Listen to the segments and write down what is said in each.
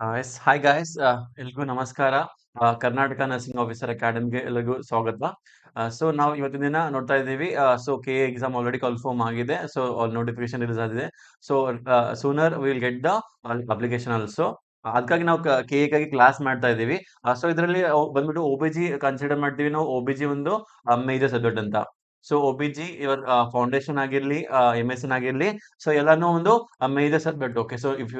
Yes hi guys ಎಲ್ರಿಗೂ ನಮಸ್ಕಾರ. Karnataka nursing officer ಅಕಾಡೆಮಿಗೆ ಎಲ್ಲರಿಗೂ ಸ್ವಾಗತ. ಸೊ ನಾವು ಇವತ್ತಿನ ದಿನ ನೋಡ್ತಾ ಇದ್ದೀವಿ. So K exam already confirm ಆಗಿದೆ. ಸೊ ನೋಟಿಫಿಕೇಶನ್ ರಿಲೀಸ್ ಆಗಿದೆ. So sooner will get the application also. ಅದಕ್ಕಾಗಿ ನಾವು ಕೆ ಗಾಗಿ ಕ್ಲಾಸ್ ಮಾಡ್ತಾ ಇದ್ದೀವಿ. ಸೊ ಇದರಲ್ಲಿ ಬಂದ್ಬಿಟ್ಟು ಒ ಬಿ ಜಿ ಕನ್ಸಿಡರ್ ಮಾಡ್ತೀವಿ ನಾವು. ಒ ಬಿ ಜಿ ಒಂದು ಮೇಜರ್ ಸಬ್ಜೆಕ್ಟ್ ಅಂತ. ಸೊ ಒ ಬಿ ಜಿ ಇವರ್ ಫೌಂಡೇಶನ್ ಆಗಿರ್ಲಿ, ಎಂ ಎಸ್ ಎನ್ ಆಗಿರ್ಲಿ, ಸೊ ಎಲ್ಲಾನು ಒಂದು major subject. Okay, so if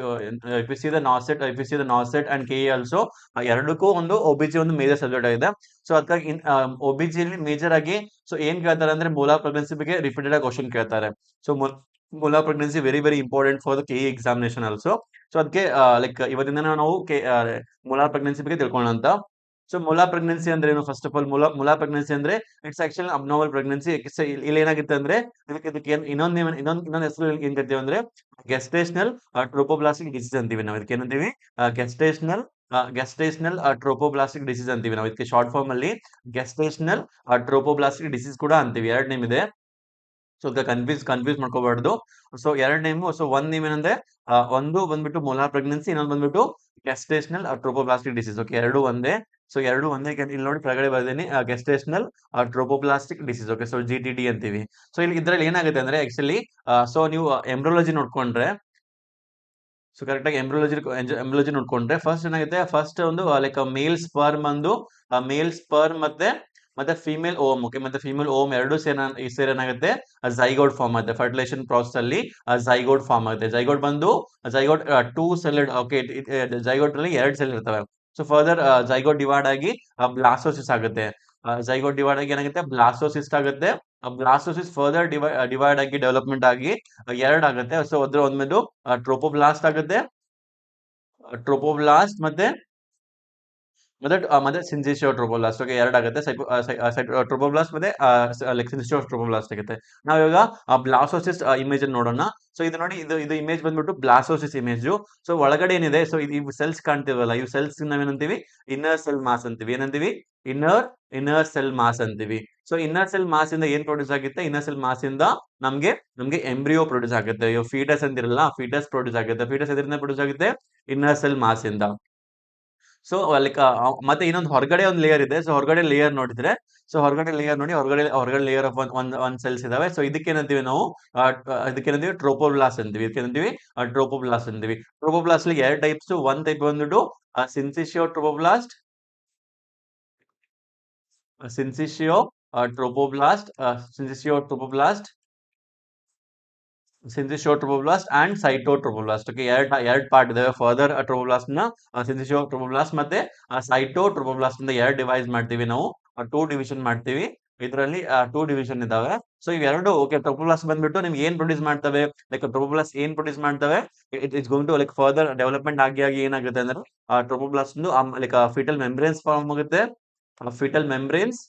you see the ನಾಸೆಟ್, ಇಫ್ ಯು ಸಿ ದ ನಾಸೆಟ್ ಅಂಡ್ ಕೆ ಆಲ್ಸೋ, ಎರಡಕ್ಕೂ ಒಂದು ಒಬಿಜಿ ಒಂದು ಮೇಜರ್ ಸಬ್ಜೆಕ್ಟ್ ಆಗಿದೆ. ಸೊ ಅದಕ್ಕಾಗಿ ಒಬಿಜಿ ಅಲ್ಲಿ ಮೇಜರ್ ಆಗಿ ಸೊ ಏನ್ ಕೇಳ್ತಾರೆ ಅಂದ್ರೆ ಮೋಲಾರ್ ಪ್ರೆಗ್ನೆನ್ಸಿ ಬಗ್ಗೆ ರಿಪೀಟೆಡ್ ಆಗಿ ಕ್ವಶನ್ ಕೇಳ್ತಾರೆ. So molar pregnancy very very important for the K examination also. So ಅದಕ್ಕೆ ಲೈಕ್ ಇವತ್ತಿಂದ ನಾವು ಮೋಲಾರ್ ಪ್ರೆಗ್ನೆನ್ಸಿ ಬಗ್ಗೆ ತಿಳ್ಕೊಳ್ಳೋಣ ಅಂತ. ಸೊ ಮೊಲಾರ್ ಪ್ರೆಗ್ನೆನ್ಸಿ ಅಂದ್ರೆ ಏನು? First of all molar pregnancy ಅಂದ್ರೆ ಇಟ್ಸ್ ಆಕ್ಚುಲಿ ಅಬ್ನಾರ್ಮಲ್ ಪ್ರೆಗ್ನೆನ್ಸಿ. ಇಲ್ಲಿ ಏನಾಗುತ್ತೆ ಅಂದ್ರೆ ಇದಕ್ಕೆ ಇನ್ನೊಂದು ಹೆಸರು ಏನ್ ಕರಿತೀವಿ ಅಂದ್ರೆ ಗೆಸ್ಟೇಷನಲ್ ಟ್ರೋಪೋಬ್ಲಾಸ್ಟಿಕ್ ಡಿಸೀಸ್ ಅಂತೀವಿ ನಾವು. ಇದಕ್ಕೆ ಏನಂತೀವಿ? ಗೆಸ್ಟೇಷನಲ್ ಟ್ರೋಪೋಬ್ಲಾಸ್ಟಿಕ್ ಡಿಸೀಸ್ ಅಂತೀವಿ ನಾವು. ಇದಕ್ಕೆ ಶಾರ್ಟ್ ಫಾರ್ಮ್ ಅಲ್ಲಿ ಗೆಸ್ಟೇಷನಲ್ ಟ್ರೋಪೋಬ್ಲಾಸ್ಟಿಕ್ ಡಿಸೀಸ್ ಕೂಡ ಅಂತೀವಿ. ಎರಡ್ ನೇಮ್ ಇದೆ. ಸೊ ಕನ್ಫ್ಯೂಸ್ ಮಾಡ್ಕೋಬಾರ್ದು. ಸೊ ಎರಡ್ ನೇಮು. ಸೊ ಒಂದ್ ನೇಮ್ ಏನಂದ್ರೆ ಒಂದು ಬಂದ್ಬಿಟ್ಟು ಮೊಲಾರ್ ಪ್ರೆಗ್ನೆನ್ಸಿ, ಇನ್ನೊಂದು ಬಂದ್ಬಿಟ್ಟು ಗೆಸ್ಟೇಷನಲ್ ಟ್ರೋಪೋಬ್ಲಾಸ್ಟಿಕ್ ಡಿಸೀಸ್. ಓಕೆ, ಎರಡು ಒಂದೇ. ಸೊ ಎರಡು ಒಂದೇ. ಇಲ್ಲಿ ನೋಡಿ ಕೆಳಗಡೆ ಬರ್ದೇನಿ, gestational trophoblastic disease. Okay, so G T D ಅಂತೀವಿ. ಸೊ ಇಲ್ಲಿ ಇದ್ರಲ್ಲಿ ಏನಾಗುತ್ತೆ ಅಂದ್ರೆ ಆಕ್ಚುಲಿ ಸೊ ನೀವು ಎಂಬ್ರಿಯಾಲಜಿ ನೋಡ್ಕೊಂಡ್ರೆ, ಸೊ ಕರೆಕ್ಟ್ ಆಗಿ ಎಂಬ್ರಿಯಾಲಜಿ ನೋಡ್ಕೊಂಡ್ರೆ ಫಸ್ಟ್ ಏನಾಗುತ್ತೆ, ಫಸ್ಟ್ ಒಂದು ಲೈಕ್ ಮೇಲ್ ಸ್ಪರ್ಮ್ ಒಂದು ಮೇಲ್ ಸ್ಪರ್ಮ್ ಮತ್ತೆ ಫಿಮೇಲ್ ಓಮ್. ಓಕೆ, ಮತ್ತೆ ಫಿಮೇಲ್ ಓಮ್ ಎರಡು ಸೇರೇನಾಗುತ್ತೆ ಝೈಗೋಟ್ ಫಾರ್ಮ್ ಆಗುತ್ತೆ. ಫರ್ಟಿಲೈಸೇಷನ್ ಪ್ರಾಸೆಸ್ ಅಲ್ಲಿ ಝೈಗೋಟ್ ಫಾರ್ಮ್ ಆಗುತ್ತೆ. Zygote two celled. Okay, zygote ಅಲ್ಲಿ ಎರಡು ಸೆಲ್ ಇರ್ತವೆ. ಸೊ ಫರ್ದರ್ ಝೈಗೋಟ್ ಡಿವೈಡ್ ಆಗಿ ಬ್ಲಾಸ್ಟೋಸಿಸ್ ಆಗುತ್ತೆ. ಝೈಗೋಟ್ ಡಿವೈಡ್ ಆಗಿ ಏನಾಗುತ್ತೆ, ಬ್ಲಾಸ್ಟೋಸಿಸ್ಟ್ ಆಗುತ್ತೆ. ಬ್ಲಾಸ್ಟೋಸಿಸ್ ಫರ್ದರ್ ಡಿವೈಡ್ ಆಗಿ ಡೆವಲಪ್ಮೆಂಟ್ ಆಗಿ ಎರಡ್ ಆಗುತ್ತೆ. ಸೊ ಅದ್ರ ಒಂದ್ಮೇಲೆ ಟ್ರೋಪೋಬ್ಲಾಸ್ಟ್ ಆಗುತ್ತೆ. ಟ್ರೋಪೋಬ್ಲಾಸ್ಟ್ ಮತ್ತೆ ಮತ್ತೆ ಮತ್ತೆ ಸಿನ್ಸಿಶಿಯೋ ಟ್ರೋಪೋಬ್ಲಾಸ್ಟ್. ಓಕೆ, ಎರಡಾಗುತ್ತೆ. ಟ್ರೋಪೋಬ್ಲಾಸ್ಟ್ ಮತ್ತೆ ಲೈಕ್ ಸಿನ್ಸಿಶಿಯೋ ಟ್ರೋಪೋಬ್ಲಾಸ್ಟ್ ಆಗುತ್ತೆ. ನಾವು ಇವಾಗ ಬ್ಲಾಸ್ಟೋಸಿಸ್ ಇಮೇಜ್ ನೋಡೋಣ. ಸೊ ಇದು ನೋಡಿ, ಇದು ಇಮೇಜ್ ಬಂದ್ಬಿಟ್ಟು ಬ್ಲಾಸ್ಟೋಸಿಸ್ ಇಮೇಜ್. ಸೊ ಒಳಗಡೆ ಏನಿದೆ, ಸೊ ಇವು ಸೆಲ್ಸ್ ಕಾಣ್ತೀವಲ್ಲ, ಇವು ಸೆಲ್ಸ್ ನಾವೇನಂತೀವಿ? ಇನ್ನರ್ ಸೆಲ್ ಮಾಸ್ ಅಂತೀವಿ. ಏನಂತೀವಿ? ಇನ್ನರ್ ಸೆಲ್ ಮಾಸ್ ಅಂತೀವಿ. ಸೊ ಇನ್ನರ್ ಸೆಲ್ ಮಾಸ್ ಇಂದ ಏನ್ ಪ್ರೊಡ್ಯೂಸ್ ಆಗುತ್ತೆ? ಇನ್ನರ್ ಸೆಲ್ ಮಾಸ್ ಇಂದ ನಮ್ಗೆ ನಮ್ಗೆ ಎಂಬ್ರಿಯೋ ಪ್ರೊಡ್ಯೂಸ್ ಆಗುತ್ತೆ. ಫೀಟಸ್ ಅಂತಿರಲ್ಲ, ಫೀಟಸ್ ಪ್ರೊಡ್ಯೂಸ್ ಆಗುತ್ತೆ. ಫೀಟಸ್ ಎದರಿಂದ ಪ್ರೊಡ್ಯೂಸ್ ಆಗುತ್ತೆ? ಇನ್ನರ್ ಸೆಲ್ ಮಾಸ್ ಇಂದ. ಸೊ ಲೈಕ್ ಮತ್ತೆ ಇನ್ನೊಂದು ಹೊರಗಡೆ ಒಂದು ಲೇಯರ್ ಇದೆ. ಸೊ ಹೊರಗಡೆ ಲೇಯರ್ ನೋಡಿದ್ರೆ, ಸೊ ಹೊರಗಡೆ ಲೇಯರ್ ನೋಡಿ, ಹೊರಗಡೆ ಲೇಯರ್ ಆಫ್ ಒಂದ್ ಸೆಲ್ಸ್ ಇದಾವೆ. ಸೊ ಇದಕ್ಕೇನಂತೀವಿ ನಾವು? ಇದಕ್ಕೇನಂತೀವಿ? ಟ್ರೋಪೋಬ್ಲಾಸ್ಟ್ ಅಂತೀವಿ. ಇದಕ್ಕೇನಂತೀವಿ? ಟ್ರೋಪೋಬ್ಲಾಸ್ಟ್ ಅಂತೀವಿ. ಟ್ರೋಪೋಬ್ಲಾಸ್ಟ್ ಅಲ್ಲಿ ಎರಡು ಟೈಪ್ಸ್. ಒಂದ್ ಟೈಪ್ ಬಂದ್ಬಿಟ್ಟು ಸಿನ್ಸಿಶಿಯೋ ಟ್ರೋಪೋಬ್ಲಾಸ್ಟ್, ಸಿನ್ಸಿಶಿಯೋ ಟ್ರೋಪೋಬ್ಲಾಸ್ಟ್, ಸಿನ್ಸಿಶಿಯೋ ಟ್ರೋಪೋಬ್ಲಾಸ್ಟ್, ಸಿನ್ಸಿಶಿಯೋ ಟ್ರೋಪೋಬ್ಲಾಸ್ಟ್ ಅಂಡ್ ಸೈಟೋ ಟ್ರೋಪೋಬ್ಲಾಸ್ಟ್. ಓಕೆ, ಎರಡ್ ಪಾರ್ಟ್ ಇದಾವೆ. ಫರ್ದರ್ ಟ್ರೋಪೋಬ್ಲಾಸ್ಟ್ ನ ಸಿನ್ಸಿಶಿಯೋ ಟ್ರೋಪೋಬ್ಲಾಸ್ಟ್ ಮತ್ತೆ ಸೈಟೋ ಟ್ರೋಪೋಬ್ಲಾಸ್ಟ್ ಇಂದ ಎರಡು ಡಿವೈಸ್ ಮಾಡ್ತೀವಿ ನಾವು. ಟೂ ಡಿವಿಷನ್ ಮಾಡ್ತೀವಿ. ಇದರಲ್ಲಿ ಟೂ ಡಿವಿಷನ್ ಇದಾವೆ. ಸೊ ಇವೆರಡು ಓಕೆ. ಟ್ರೋಪೋಬ್ಲಾಸ್ಟ್ ಬಂದ್ಬಿಟ್ಟು ನಿಮ್ಗೆ ಏನ್ ಪ್ರೊಡ್ಯೂಸ್ ಮಾಡ್ತವೆ? ಲೈಕ್ ಟ್ರೋಪೋಬ್ಲಾಸ್ಟ್ ಏನ್ ಪ್ರೊಡ್ಯೂಸ್ ಮಾಡ್ತವೆ? It's going to like further development ಆಗಿ ಏನಾಗುತ್ತೆ ಅಂದ್ರೆ trophoblast like fetal membranes form ಆಗುತ್ತೆ. ಫಿಟಲ್ ಮೆಂಬ್ರೇನ್ಸ್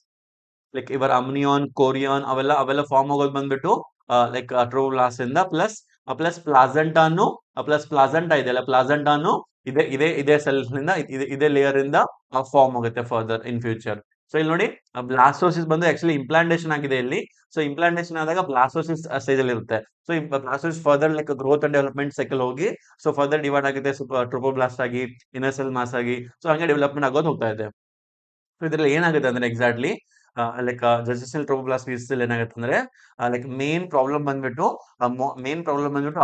ಲೈಕ್ ಇವರ್ ಅಮ್ನಿಯಾನ್, ಕೋರಿಯಾನ್ ಅವೆಲ್ಲ ಫಾರ್ಮ್ ಆಗೋದು ಬಂದ್ಬಿಟ್ಟು ಲೈಕ್ ಟ್ರೋಬ್ಲಾಸ್ಟ್ ಇಂದ. ಪ್ಲಾಸೆಂಟಾ ಇದೆಯಲ್ಲ, ಪ್ಲಾಸೆಂಟಾನು ಇದೇ ಸೆಲ್ಸ್ ನಿಂದ ಇದೇ ಲೇಯರ್ ಇಂದ ಫಾರ್ಮ್ ಆಗುತ್ತೆ ಫರ್ದರ್ ಇನ್ ಫ್ಯೂಚರ್. ಸೊ ಇಲ್ಲಿ ನೋಡಿ, ಬ್ಲಾಸ್ಟೋಸಿಸ್ ಬಂದು ಆಕ್ಚುಲಿ ಇಂಪ್ಲಾಂಟೇಶನ್ ಆಗಿದೆ ಇಲ್ಲಿ. ಸೊ ಇಂಪ್ಲಾಂಟೇಶನ್ ಆದಾಗ ಬ್ಲಾಸ್ಟೋಸಿಸ್ ಸ್ಟೇಜ್ ಅಲ್ಲಿ ಇರುತ್ತೆ. So blastocyst further like growth and development cycle ಹೋಗಿ ಸೊ ಫರ್ದರ್ ಡಿವೈಡ್ ಆಗುತ್ತೆ ಟ್ರೋಪೋಬ್ಲಾಸ್ಟ್ ಆಗಿ, ಇನ್ನರ್ ಸೆಲ್ ಮಾಸ್ ಆಗಿ. ಸೊ ಹಂಗೆ ಡೆವಲಪ್ಮೆಂಟ್ ಆಗೋದು ಹೋಗ್ತಾ ಇದೆ. ಸೊ ಇದ್ರಲ್ಲಿ ಏನಾಗುತ್ತೆ ಅಂದ್ರೆ ಎಕ್ಸಾಕ್ಟ್ಲಿ ಲೈಕ್ ಜಸ್ಟಿಷಿಯಲ್ ಟ್ರೋಪೋಬ್ಲಾಸ್ಟ್ ಏನಾಗುತ್ತೆ ಅಂದ್ರೆ ಲೈಕ್ ಮೇನ್ ಪ್ರಾಬ್ಲಮ್ ಬಂದ್ಬಿಟ್ಟು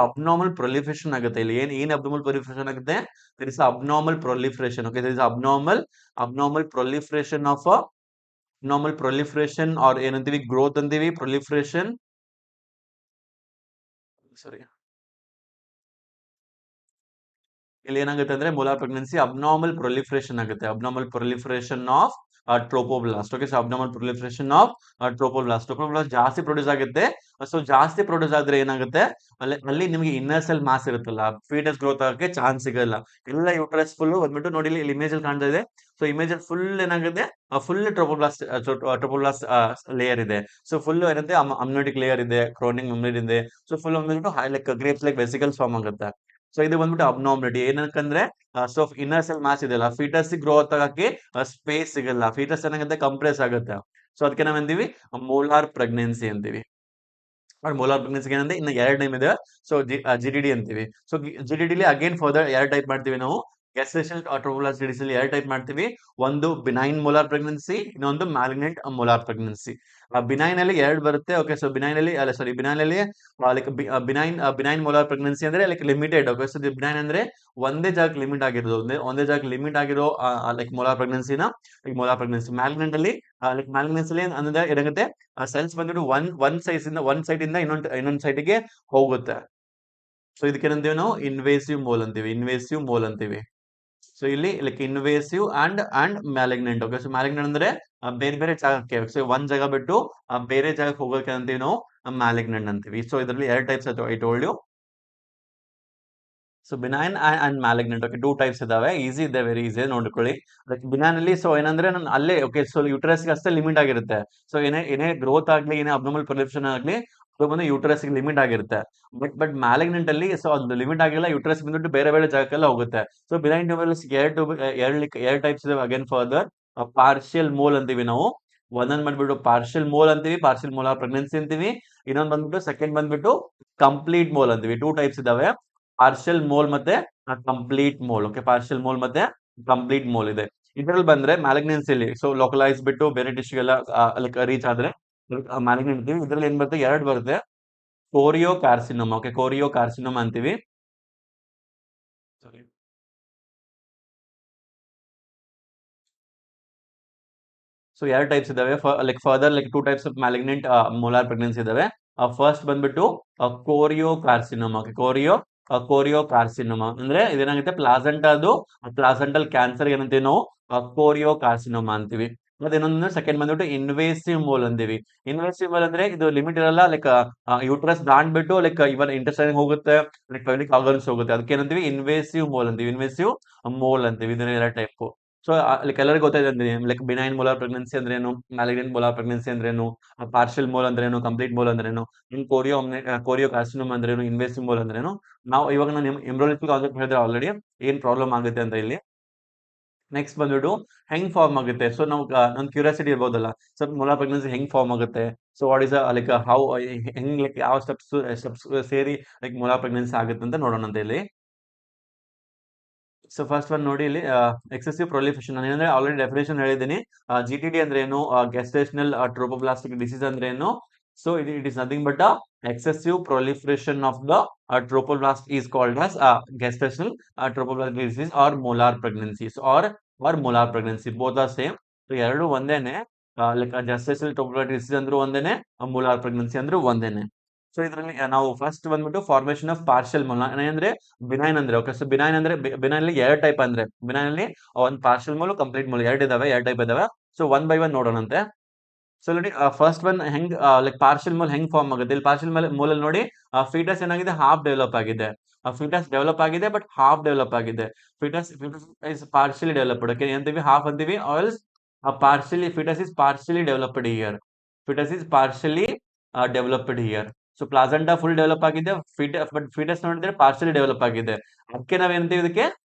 ಅಬ್ನಾರ್ಮಲ್ ಪ್ರೊಲಿಫರೇಷನ್ ಆಗುತ್ತೆ. ಇಲ್ಲಿ ಏನ್ ಅಬ್ನಾರ್ಮಲ್ ಪ್ರೊಲಿಫರೇಷನ್ ಆಗುತ್ತೆ? There is abnormal proliferation. Okay, there is abnormal proliferation of abnormal proliferation or ಏನಂತೀವಿ? ಗ್ರೋತ್ ಅಂತೀವಿ. ಪ್ರೊಲಿಫರೇಷನ್, ಸಾರಿ, ಇಲ್ಲಿ ಏನಾಗುತ್ತೆ ಅಂದ್ರೆ ಮೊಲಾರ್ ಪ್ರೆಗ್ನೆನ್ಸಿ ಅಬ್ನಾರ್ಮಲ್ ಪ್ರೊಲಿಫರೇಷನ್ ಆಗುತ್ತೆ. Abnormal proliferation of trophoblast. Okay, so abnormal proliferation of trophoblast ಜಾಸ್ತಿ produce ಆಗುತ್ತೆ. So ಜಾಸ್ತಿ produce ಆದ್ರೆ ಏನಾಗುತ್ತೆ? ಅಲ್ಲಿ ನಿಮಗೆ ಇನ್ನರ್ ಸೆಲ್ ಮಾಸ್ ಇರುತ್ತಲ್ಲ, ಫೀಟಸ್ ಗ್ರೋತ್ ಆಗಕ್ಕೆ ಚಾನ್ಸ್ ಸಿಗಲ್ಲ. ಎಲ್ಲ ಯೂಟ್ರಸ್ ಫುಲ್ ಬಂದ್ಬಿಟ್ಟು ನೋಡಿ, ಇಲ್ಲಿ ಇಮೇಜ್ ಅಲ್ಲಿ ಕಾಣ್ತಾ ಇದೆ. ಸೊ ಇಮೇಜ್ ಅಲ್ಲಿ ಫುಲ್ ಏನಾಗಿದೆ? ಫುಲ್ ಟ್ರೋಪೋಬ್ಲಾಸ್ಟ್ ಲೇಯರ್ ಇದೆ. ಸೊ ಫುಲ್ ಏನಂತೆ ಅಮ್ನಿಯೋಟಿಕ್ ಲೇಯರ್ ಇದೆ, ಕ್ರೋನಿಂಗ್ ಮೆಂಬ್ರೇನ್ ಇದೆ. ಸೊ ಫುಲ್ ಬಂದ್ಬಿಟ್ಟು like grapes like vesicles form ಆಗುತ್ತೆ. ಸೊ ಇದು ಬಂದ್ಬಿಟ್ಟು ಅಬ್ನಾರ್ಮಲಿಟಿ. ಏನಕ್ಕಂದ್ರೆ ಸೊ ಇನ್ನರ್ ಸೆಲ್ ಮಾಸ್ ಇದೆಯಲ್ಲ, ಫೀಟಸ್ ಗ್ರೋತ್ ಆಗಕ್ಕೆ ಸ್ಪೇಸ್ ಸಿಗಲ್ಲ. ಫೀಟಸ್ ಏನಾಗುತ್ತೆ? ಕಂಪ್ರೆಸ್ ಆಗುತ್ತೆ. ಸೊ ಅದಕ್ಕೆ ನಾವೇಂತೀವಿ? ಮೋಲಾರ್ ಪ್ರೆಗ್ನೆನ್ಸಿ ಅಂತೀವಿ. ಮೋಲಾರ್ ಪ್ರೆಗ್ನೆನ್ಸಿಗೆ ಏನಂದ್ರೆ ಇನ್ನು ಎರಡು ನೇಮ್ ಇದೆ. ಸೊ ಜಿ ಡಿ ಡಿ ಅಂತೀವಿ. So G D D again further ಎರಡು ಟೈಪ್ ಮಾಡ್ತೀವಿ ನಾವು. ಗೆಸ್ಟೇಷನಲ್ ಟ್ರೋಫೋಬ್ಲಾಸ್ಟ್ ಅಲ್ಲಿ ಎರಡು ಟೈಪ್ ಮಾಡ್ತೀವಿ. ಒಂದು ಬಿನೈನ್ ಮೋಲಾರ್ ಪ್ರೆಗ್ನೆನ್ಸಿ, ಇನ್ನೊಂದು ಮ್ಯಾಲಿಗ್ನೆಂಟ್ ಮೋಲಾರ್ ಪ್ರೆಗ್ನೆನ್ಸಿ. ಬಿನೈನ್ ಅಲ್ಲಿ ಎರಡು ಬರುತ್ತೆ. ಓಕೆ, ಸೊ ಬಿನೈನ್ ಅಲ್ಲಿ ಅಲ್ಲ ಸಾರಿ ಬಿನೈನ್ ಅಲ್ಲಿ ಲೈಕ್ ಬಿನೈನ್ ಮೋಲಾರ್ ಪ್ರೆಗ್ನೆನ್ಸಿ ಅಂದ್ರೆ like limited. Okay, so benign ಅಂದ್ರೆ ಒಂದೇ ಜಾಗಕ್ಕೆ ಲಿಮಿಟ್ ಆಗಿರೋದು, ಒಂದೇ ಜಾಗಕ್ಕೆ ಲಿಮಿಟ್ ಆಗಿರೋ ಲೈಕ್ ಮೋಲಾರ್ ಪ್ರೆಗ್ನೆನ್ಸಿನ ಮೋಲಾರ್ ಪ್ರೆಗ್ನೆನ್ಸಿ. ಮ್ಯಾಲಿಗ್ನೆಂಟ್ ಅಲ್ಲಿ ಲೈಕ್ ಮ್ಯಾಲಿಗ್ನೆನ್ಸ್ ಅಲ್ಲಿ ಅಂದ್ರೆ ಏನಾಗುತ್ತೆ, ಸೆಲ್ಸ್ ಬಂದ್ಬಿಟ್ಟು ಒನ್ ಸೈಡ್ ಇಂದ ಇನ್ನೊಂದು ಸೈಡ್ಗೆ ಹೋಗುತ್ತೆ. ಸೊ ಇದಕ್ಕೇನಂತೀವಿ ನಾವು ಇನ್ವೇಸಿವ್ ಮೋಲ್ ಅಂತೀವಿ, ಇನ್ವೇಸಿವ್ ಮೋಲ್ ಅಂತೀವಿ. ಸೊ ಇಲ್ಲಿ like invasive and malignant. Okay, so malignant ಅಂದ್ರೆ ಬೇರೆ ಬೇರೆ ಜಾಗಕ್ಕೆ, ಸೊ ಒಂದ್ ಜಾಗ ಬಿಟ್ಟು ಬೇರೆ ಜಾಗಕ್ಕೆ ಹೋಗೋಕೆ ಅಂತೀವಿ ನಾವು ಮ್ಯಾಲಿಗ್ನೆಂಟ್ ಅಂತೀವಿ. ಸೊ ಇದರಲ್ಲಿ ಎರಡು types I told you. So benign and malignant. Okay, two types ಇದಾವೆ. ಈಸಿ ಇದೆ, ವೆರಿ ಈಸಿ ನೋಡ್ಕೊಳ್ಳಿ. ಲೈಕ್ ಬಿನೈನ್ ಅಲ್ಲಿ ಸೊ ಏನಂದ್ರೆ ನಾನು ಅಲ್ಲೇ ಓಕೆ, ಸೊ ಯೂಟ್ರಸ್ ಅಷ್ಟೇ ಲಿಮಿಟ್ ಆಗಿರುತ್ತೆ. ಸೊ ಏನೇ ಗ್ರೋತ್ ಆಗ್ಲಿ, ಏನೇ ಅಬ್ನಾರ್ಮಲ್ ಪ್ರೊಲಿಪ್ಷನ್ ಆಗ್ಲಿ, ಅದು ಬಂದು ಯೂಟ್ರಸ್ ಲಿಮಿಟ್ ಆಗಿರುತ್ತೆ. ಬಟ್ ಮ್ಯಾಲಿಗ್ನೆಂಟ್ ಅಲ್ಲಿ ಸೊ ಅದು ಲಿಮಿಟ್ ಆಗಿಲ್ಲ, ಯೂಟ್ರಸ್ ಬಂದ್ಬಿಟ್ಟು ಬೇರೆ ಬೇರೆ ಜಾಗಕ್ಕೆಲ್ಲ ಹೋಗುತ್ತೆ. ಸೊ ಬಿನೈನ್ ಟ್ಯೂಬರ್ಸ್ ಎರಡು ಟೈಪ್ಸ್ ಇದಾವೆ. ಅಗೇನ್ ಫರ್ದರ್ ಪಾರ್ಷಿಯಲ್ ಮೋಲ್ ಅಂತೀವಿ ನಾವು. ಒಂದೊಂದ್ ಬಂದ್ಬಿಟ್ಟು ಪಾರ್ಷಿಯಲ್ ಮೋಲ್ ಅಂತೀವಿ, ಪಾರ್ಷಿಯಲ್ ಮೋಲಾರ್ ಪ್ರೆಗ್ನೆನ್ಸಿ ಅಂತೀವಿ. ಇನ್ನೊಂದ್ ಬಂದ್ಬಿಟ್ಟು ಸೆಕೆಂಡ್ ಬಂದ್ಬಿಟ್ಟು ಕಂಪ್ಲೀಟ್ ಮೋಲ್ ಅಂತೀವಿ. ಟೂ ಟೈಪ್ಸ್ ಇದಾವೆ, ಪಾರ್ಷಿಯಲ್ ಮೋಲ್ ಮತ್ತೆ complete mole. Okay, partial mole ಮತ್ತೆ ಕಂಪ್ಲೀಟ್ ಮೋಲ್ ಇದೆ. ಇದ್ರಲ್ಲಿ ಬಂದ್ರೆ ಮ್ಯಾಲಿಗ್ನೆನ್ಸಿಲಿ ಸೊ ಲೋಕಲೈಸ್ ಬಿಟ್ಟು ಬೇರೆ ಟಿಶ್ಯೂ ಎಲ್ಲ ಲೈಕ್ ರೀಚ್ ಆದ್ರೆ ಮ್ಯಾಲಿಗ್ನೆಂಟ್. ಇದ್ರಲ್ಲಿ ಏನ್ ಬರುತ್ತೆ, ಎರಡು ಬರುತ್ತೆ. Choreo carcinoma. Okay, choreo carcinoma ಅಂತೀವಿ. Sorry. ಸೊ ಎರಡು ಟೈಪ್ಸ್ ಇದಾವೆ. Like further like two types of malignant molar pregnancy ಇದಾವೆ. ಫಸ್ಟ್ ಬಂದ್ಬಿಟ್ಟು ಕೋರಿಯೋ ಕಾರ್ಸಿನೋಮ. ಕೋರಿಯೋ ಕಾರ್ಸಿನೋಮ ಅಂದ್ರೆ ಇದೇನಾಗುತ್ತೆ, ಪ್ಲಾಸೆಂಟಾದು ಪ್ಲಾಸೆಂಟಲ್ ಕ್ಯಾನ್ಸರ್ ಏನಂತೀವಿ ನಾವು ಕೋರಿಯೋ ಕಾರ್ಸಿನೋಮ ಅಂತೀವಿ. ಮತ್ತೆ ಇನ್ನೊಂದು ಸೆಕೆಂಡ್ ಬಂದ್ಬಿಟ್ಟು ಇನ್ವೇಸಿವ್ ಮೋಲ್ ಅಂತೀವಿ. ಇನ್ವೇಸಿವ್ ಮೋಲ್ ಅಂದ್ರೆ ಇದು ಲಿಮಿಟ್ ಇರಲ್ಲ, ಲೈಕ್ ಯೂಟ್ರಸ್ ದಾಟ್ಬಿಟ್ಟು ಲೈಕ್ ಇವನ್ ಇಂಟೆಸ್ಟೈನ್ ಹೋಗುತ್ತೆ, ಲೈಕ್ ಪಬ್ಲಿಕ್ ಆರ್ಗನ್ಸ್ ಹೋಗುತ್ತೆ. ಅದಕ್ಕೆ ಏನಂತೀವಿ ಇನ್ವೇಸಿವ್ ಮೋಲ್ ಅಂತೀವಿ, ಇನ್ವೇಸಿವ್ ಮೋಲ್ ಅಂತೀವಿ. ಇದನ್ನ ಎರಡು ಟೈಪ್. ಸೊ ಲೈಕ್ ಎಲ್ಲರಿಗೂ ಗೊತ್ತಾಯ್ತು ಅಂದ್ರೆ ಲೈಕ್ ಬಿನೈನ್ ಮೋಲಾರ್ ಪ್ರೆಗ್ನೆನ್ಸಿ ಅಂದ್ರೇನು, ಮ್ಯಾಲಿಗ್ನೆಂಟ್ ಮೋಲಾರ್ ಪ್ರೆಗ್ನೆನ್ಸಿ ಅಂದ್ರೇನು, ಪಾರ್ಷಿಯಲ್ ಮೋಲ್ ಅಂದ್ರೇನು, ಕಂಪ್ಲೀಟ್ ಮೋಲ್ ಅಂದ್ರೇನು, ಇನ್ ಕೋರಿಯೋ ಕಾರ್ಸಿನೋಮ್ ಅಂದ್ರೇನು, ಇನ್ವೇಸಿವ್ ಮೋಲ್ ಅಂದ್ರೇನು. ನಾವು ಇವಾಗ ನಾನು ಎಂಬ್ರಿಯಾಲಜಿಕಲ್ ಕಾನ್ಸೆಪ್ಟ್ ಹೇಳಿದ್ರೆ ಆಲ್ರೆಡಿ ಏನ್ ಪ್ರಾಬ್ಲಮ್ ಆಗುತ್ತೆ ಅಂತ ಇಲ್ಲಿ. ನೆಕ್ಸ್ಟ್ ಬಂದ್ಬಿಟ್ಟು ಹೆಂಗ್ ಫಾರ್ಮ್ ಆಗುತ್ತೆ. ಸೊ ನಾವು ನನ್ ಕ್ಯೂರಿಯಾಸಿಟಿ ಇರ್ಬೋದಲ್ಲ, ಸೊ ಮೋಲಾರ್ ಪ್ರೆಗ್ನೆನ್ಸಿ ಹೆಂಗ್ ಫಾರ್ಮ್ ಆಗುತ್ತೆ, so what is like how ಹೆಂಗ್ ಲೈಕ್ ಯಾವ ಸ್ಟೆಪ್ಸ್ ಸೇರಿ ಲೈಕ್ ಮೋಲಾರ್ ಪ್ರೆಗ್ನೆನ್ಸಿ ಆಗುತ್ತೆ ಅಂತ ನೋಡೋಣ ಅಂತ ಇಲ್ಲಿ. ಸೊ ಫಸ್ಟ್ ಒನ್ ನೋಡಿ ಇಲ್ಲಿ, ಎಕ್ಸೆಸಿವ್ ಪ್ರೊಲಿಫರೇಷನ್. ನಾನು ಏನಂದ್ರೆ ಆಲ್ರೆಡಿ ಡೆಫಿನೇಷನ್ ಹೇಳಿದ್ದೀನಿ. GTD ಅಂದ್ರೆ ಏನು, ಗೆಸ್ಟೇಷನಲ್ ಟ್ರೋಪೋಬ್ಲಾಸ್ಟಿಕ್ ಡಿಸೀಸ್ ಅಂದ್ರೆ ಏನು. So it is nothing but excessive proliferation of the trophoblast is called as gestational trophoblastic disease or molar pregnancies or molar pregnancy. Both are same. So ಎರಡು ಒಂದೇನೆ. Like gestational trophoblastic disease ಅಂದ್ರೂ ಒಂದೇನೆ, molar pregnancy ಅಂದ್ರೂ ಒಂದೇನೆ. So ಇದರಲ್ಲಿ ನಾವು first ಬಂದ್ಬಿಟ್ಟು formation of partial mole ಅಂದ್ರೆ ಬಿನೈನ್ ಅಂದ್ರೆ. ಓಕೆ, ಸೊ ಬಿನೈನ್ ಅಂದ್ರೆ ಬಿನೈನ್ ಅಲ್ಲಿ ಎರಡು ಟೈಪ್ ಅಂದ್ರೆ, ಬಿನೈನ್ ಅಲ್ಲಿ ಒಂದು ಪಾರ್ಷಿಯಲ್ ಮೋಲ್, ಕಂಪ್ಲೀಟ್ ಮೋಲ್ ಎರಡು ಇದಾವೆ, ಎರಡು ಟೈಪ್ ಇದಾವೆ. ಸೊ ಒನ್ ಬೈ ಒನ್ ನೋಡೋಣಂತೆ. ಸೊ ನೋಡಿ ಫಸ್ಟ್ ಒನ್ ಹೆಂಗ್ ಲೈಕ್ ಪಾರ್ಷಿಯಲ್ ಮೋಲ್ ಹೆಂಗ್ ಫಾರ್ಮ್ ಆಗುತ್ತೆ. ಇಲ್ಲಿ ಪಾರ್ಷಿಯಲ್ ಮೋಲ್ ಅಲ್ಲಿ ನೋಡಿ ಫೀಟಸ್ ಏನಾಗಿದೆ, ಹಾಫ್ ಡೆವಲಪ್ ಆಗಿದೆ. ಫೀಟಸ್ ಡೆವಲಪ್ ಆಗಿದೆ ಬಟ್ ಹಾಫ್ ಡೆವಲಪ್ ಆಗಿದೆ. Foetus is partially developed. Okay, ಅಂತೀವಿ ಹಾಫ್ ಅಂತೀವಿ, also partially foetus is partially developed here. Foetus is partially developed here. So placenta full develop ಆಗಿದೆ, but foetus ನೋಡಿದ್ರೆ partially develop ಆಗಿದೆ. ಅದಕ್ಕೆ ನಾವ್ ಏನಂತೀವಿ ಇದಕ್ಕೆ,